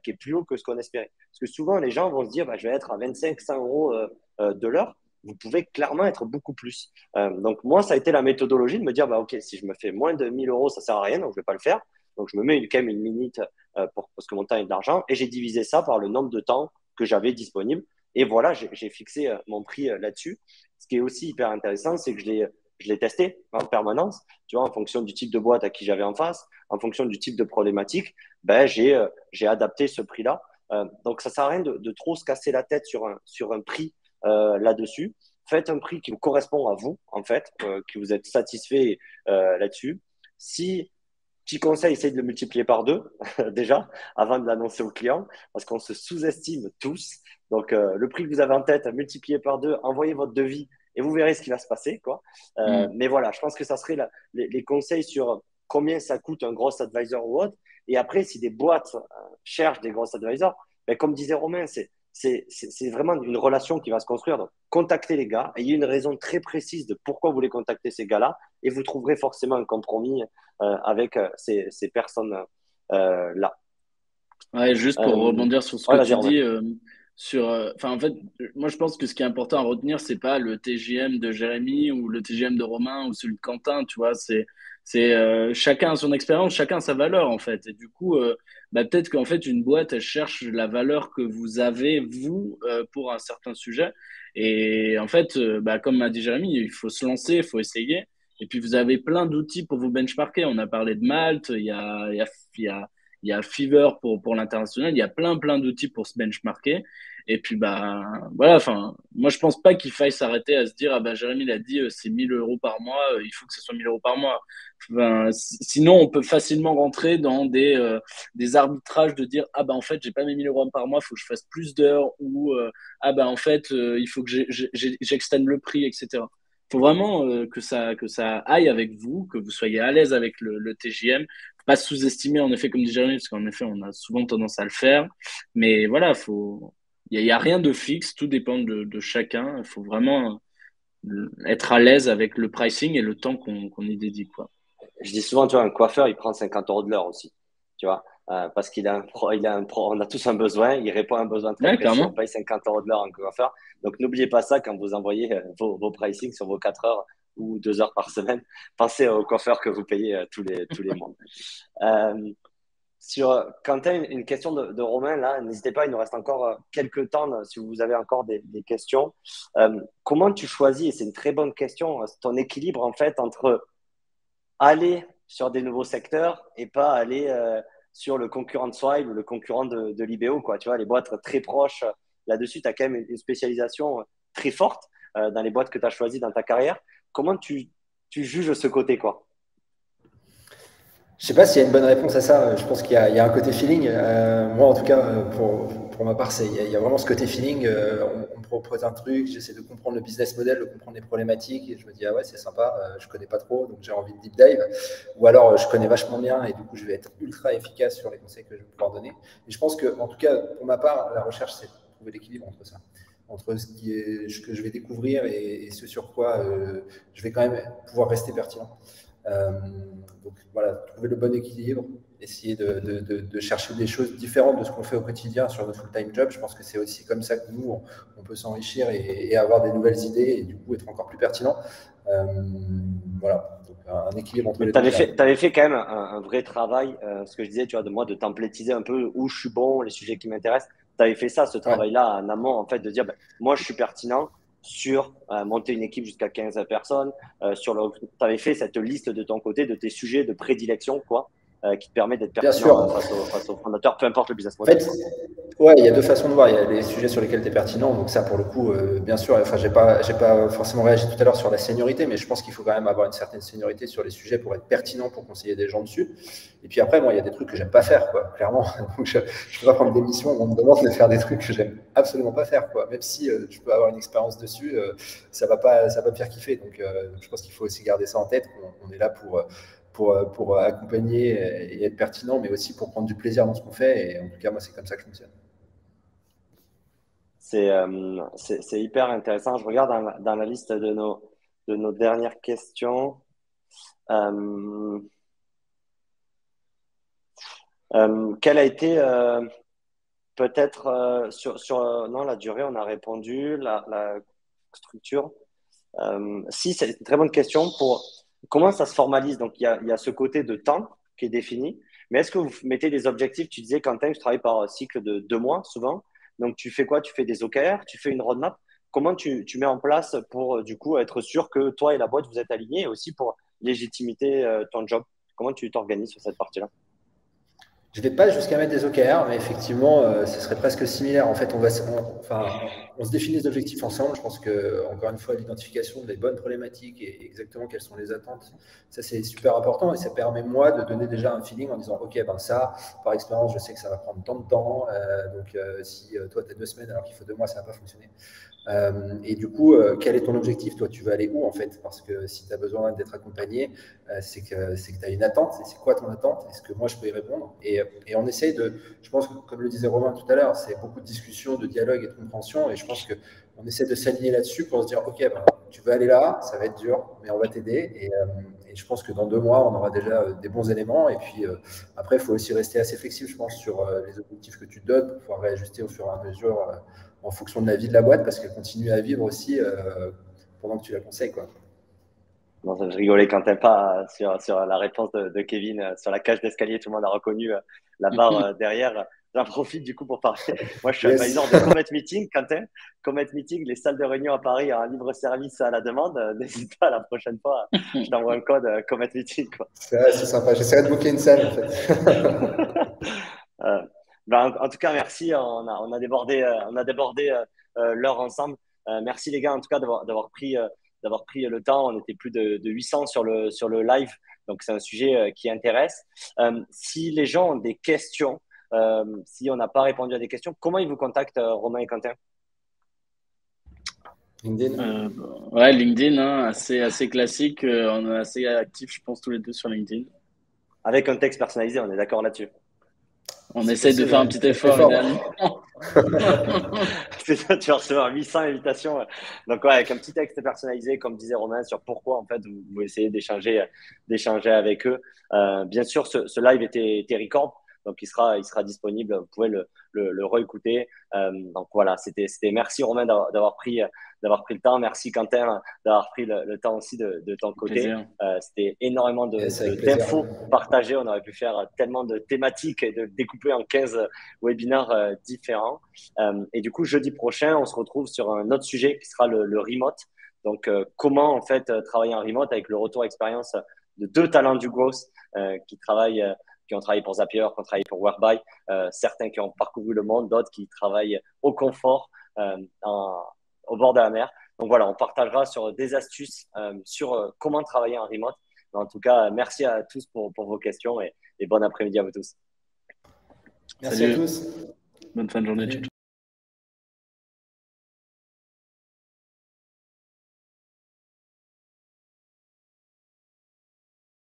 qui est plus haut que ce qu'on espérait. Parce que souvent, les gens vont se dire, ben, je vais être à 25-100 euros de l'heure. Vous pouvez clairement être beaucoup plus. Donc, moi, ça a été la méthodologie de me dire, bah, OK, si je me fais moins de 1000 euros, ça sert à rien, donc je vais pas le faire. Donc, je me mets quand même une limite parce que mon temps est de l'argent et j'ai divisé ça par le nombre de temps que j'avais disponible. Et voilà, j'ai fixé mon prix là-dessus. Ce qui est aussi hyper intéressant, c'est que je l'ai testé en permanence, tu vois, en fonction du type de boîte à qui j'avais en face, en fonction du type de problématique, ben, j'ai adapté ce prix-là. Donc, ça sert à rien de trop se casser la tête sur un prix là-dessus. Faites un prix qui vous correspond à vous, en fait, que vous êtes satisfait là-dessus. Si Petit conseil, essayez de le multiplier par 2 déjà avant de l'annoncer au client parce qu'on se sous-estime tous. Donc, le prix que vous avez en tête, multiplié par 2, envoyez votre devis et vous verrez ce qui va se passer, quoi. Mais voilà, je pense que ça serait les conseils sur combien ça coûte un gros advisor ou autre. Et après, si des boîtes cherchent des gros advisors, ben, comme disait Romain, c'est vraiment une relation qui va se construire. Donc, contactez les gars, ayez une raison très précise de pourquoi vous voulez contacter ces gars-là et vous trouverez forcément un compromis avec ces personnes-là. Ouais, juste pour rebondir sur ce que Ouais, vas-y, tu Romain. dis, en fait, moi je pense que ce qui est important à retenir, c'est pas le TGM de Jérémy ou le TGM de Romain ou celui de Quentin, tu vois, c'est chacun a son expérience, chacun a sa valeur en fait. Et du coup, bah, peut-être qu'en fait une boîte elle cherche la valeur que vous avez vous pour un certain sujet. Et en fait, bah, comme m'a dit Jérémy, il faut se lancer, il faut essayer. Et puis vous avez plein d'outils pour vous benchmarker. On a parlé de Malte, il y a Fiverr pour l'international, il y a plein d'outils pour se benchmarker. Et puis, bah, voilà, enfin, moi, je pense pas qu'il faille s'arrêter à se dire, ah bah, Jérémy l'a dit, c'est 1000 euros par mois, il faut que ce soit 1000 euros par mois. Enfin, sinon, on peut facilement rentrer dans des arbitrages de dire, ah bah, en fait, j'ai pas mes 1000 euros par mois, il faut que je fasse plus d'heures, ou, ah bah, en fait, il faut que j'extende le prix, etc. Il faut vraiment que ça aille avec vous, que vous soyez à l'aise avec le TJM, pas sous-estimer, en effet, comme dit Jérémy, parce qu'en effet, on a souvent tendance à le faire. Mais voilà, il y a rien de fixe, tout dépend de chacun. Il faut vraiment être à l'aise avec le pricing et le temps qu'on y dédie, quoi. Je dis souvent, tu vois, un coiffeur, il prend 50 euros de l'heure aussi, tu vois, parce on a tous un besoin, il répond à un besoin très Ouais, précis, on clairement. paye 50 euros de l'heure à un coiffeur. Donc, n'oubliez pas ça quand vous envoyez vos pricing sur vos 4 heures ou 2 heures par semaine. Pensez au coiffeur que vous payez tous les mois. Quentin, une question de Romain, là, n'hésitez pas, il nous reste encore quelques temps là, si vous avez encore des questions. Comment tu choisis, et c'est une très bonne question, ton équilibre en fait entre aller sur des nouveaux secteurs et pas aller sur le concurrent de Swile ou le concurrent de l'IBO, quoi. Tu vois, les boîtes très proches là-dessus, tu as quand même une spécialisation très forte dans les boîtes que tu as choisies dans ta carrière. Comment tu juges ce côté, quoi? Je sais pas s'il y a une bonne réponse à ça. Je pense qu'il y a un côté feeling. Moi, en tout cas, pour ma part, il y a vraiment ce côté feeling. On me propose un truc, j'essaie de comprendre le business model, de comprendre les problématiques, et je me dis, ah ouais, c'est sympa, je connais pas trop, donc j'ai envie de deep dive. Ou alors, je connais vachement bien, et du coup, je vais être ultra efficace sur les conseils que je vais pouvoir donner. Et je pense que, en tout cas, pour ma part, la recherche, c'est de trouver l'équilibre entre ça. Entre ce que je vais découvrir et ce sur quoi je vais quand même pouvoir rester pertinent. Donc voilà, trouver le bon équilibre, essayer de chercher des choses différentes de ce qu'on fait au quotidien sur notre full-time job. Je pense que c'est aussi comme ça que nous, on peut s'enrichir et avoir des nouvelles idées et du coup être encore plus pertinent. Voilà, donc un équilibre entre les deux. Tu avais fait quand même un vrai travail, ce que je disais, tu vois, de moi, de templétiser un peu où je suis bon, les sujets qui m'intéressent. Tu avais fait ça, ce travail-là en amont, en fait, de dire, ben, moi, je suis pertinent sur monter une équipe jusqu'à 15 personnes. Tu avais fait cette liste de ton côté, de tes sujets de prédilection, quoi, qui te permet d'être pertinent face aux fondateurs, peu importe le business model. En fait, ouais, il y a deux façons de voir. Il y a les sujets sur lesquels tu es pertinent. Donc ça, pour le coup, bien sûr, enfin, j'ai pas forcément réagi tout à l'heure sur la seniorité, mais je pense qu'il faut quand même avoir une certaine seniorité sur les sujets pour être pertinent, pour conseiller des gens dessus. Et puis après, moi, il y a des trucs que j'aime pas faire, quoi, clairement. Donc je peux pas prendre des missions où on me demande de faire des trucs que j'aime absolument pas faire, quoi. Même si je peux avoir une expérience dessus, ça va pas me faire kiffer. Donc je pense qu'il faut aussi garder ça en tête. On est là pour accompagner et être pertinent, mais aussi pour prendre du plaisir dans ce qu'on fait. Et en tout cas, moi, c'est comme ça que je fonctionne. C'est hyper intéressant. Je regarde dans la liste de nos dernières questions. Quelle a été peut-être non, la durée, on a répondu, la structure. Si, c'est une très bonne question pour comment ça se formalise. Donc, il y a ce côté de temps qui est défini. Mais est-ce que vous mettez des objectifs? Tu disais, Quentin, je travaille par cycle de 2 mois souvent. Donc, tu fais quoi? Tu fais des OKR, tu fais une roadmap. Comment tu mets en place pour, du coup, être sûr que toi et la boîte, vous êtes alignés et aussi pour légitimité ton job? Comment tu t'organises sur cette partie-là? Je ne vais pas jusqu'à mettre des OKR, mais effectivement, ce serait presque similaire. En fait, on se définit des objectifs ensemble. Je pense que, encore une fois, l'identification des bonnes problématiques et exactement quelles sont les attentes, ça c'est super important et ça permet moi de donner déjà un feeling en disant, ok, ben ça, par expérience, je sais que ça va prendre tant de temps. Donc, si toi tu as 2 semaines alors qu'il faut 2 mois, ça ne va pas fonctionner. Et du coup, quel est ton objectif? Toi, tu veux aller où en fait? Parce que si tu as besoin d'être accompagné, c'est que tu as une attente. C'est quoi ton attente? Est-ce que moi, je peux y répondre? Et on essaye de, je pense que comme le disait Romain tout à l'heure, c'est beaucoup de discussions, de dialogue et de compréhension. Et je pense qu'on essaie de s'aligner là-dessus pour se dire, OK, ben, tu veux aller là, ça va être dur, mais on va t'aider. Et je pense que dans 2 mois, on aura déjà des bons éléments. Et puis après, il faut aussi rester assez flexible, je pense, sur les objectifs que tu te donnes pour pouvoir réajuster au fur et à mesure en fonction de la vie de la boîte, parce qu'elle continue à vivre aussi pendant que tu la conseilles, quoi. Non, je rigolais quand t'aimes pas sur la réponse de Kevin sur la cage d'escalier. Tout le monde a reconnu la barre derrière. J'en profite du coup pour parler. Moi, je suis advisor de Comet Meeting. Quentin, Comet Meeting, les salles de réunion à Paris, un libre-service à la demande. N'hésite pas la prochaine fois. Je t'envoie un code Comet Meeting, quoi. C'est sympa. J'essaierai de booker une salle, en fait. En tout cas, merci. On a débordé l'heure ensemble. Merci les gars, en tout cas, d'avoir pris le temps. On était plus de 800 sur le live, donc c'est un sujet qui intéresse. Si les gens ont des questions, si on n'a pas répondu à des questions, comment ils vous contactent, Romain et Quentin? LinkedIn. Ouais, LinkedIn, hein, assez classique. On est assez actifs, je pense, tous les deux sur LinkedIn. Avec un texte personnalisé, on est d'accord là-dessus. On essaye de faire un petit effort, idéalement. C'est ça, tu vas recevoir 800 invitations. Donc, ouais, avec un petit texte personnalisé, comme disait Romain, sur pourquoi, en fait, vous essayez d'échanger avec eux. Bien sûr, ce live était record, donc il sera disponible. Vous pouvez le réécouter. Donc, voilà, c'était merci, Romain, d'avoir pris le temps. Merci, Quentin, d'avoir pris le temps aussi de ton côté. C'était énormément d'infos partagées. On aurait pu faire tellement de thématiques et de découper en 15 webinaires différents. Et du coup, jeudi prochain, on se retrouve sur un autre sujet qui sera le remote. Donc, comment en fait travailler en remote avec le retour expérience de 2 talents du growth qui ont travaillé pour Zapier, qui ont travaillé pour Whereby, certains qui ont parcouru le monde, d'autres qui travaillent au confort au bord de la mer. Donc voilà, on partagera sur des astuces sur comment travailler en remote. Mais en tout cas, merci à tous pour vos questions et bon après-midi à vous tous. Merci à tous. Bonne fin de journée.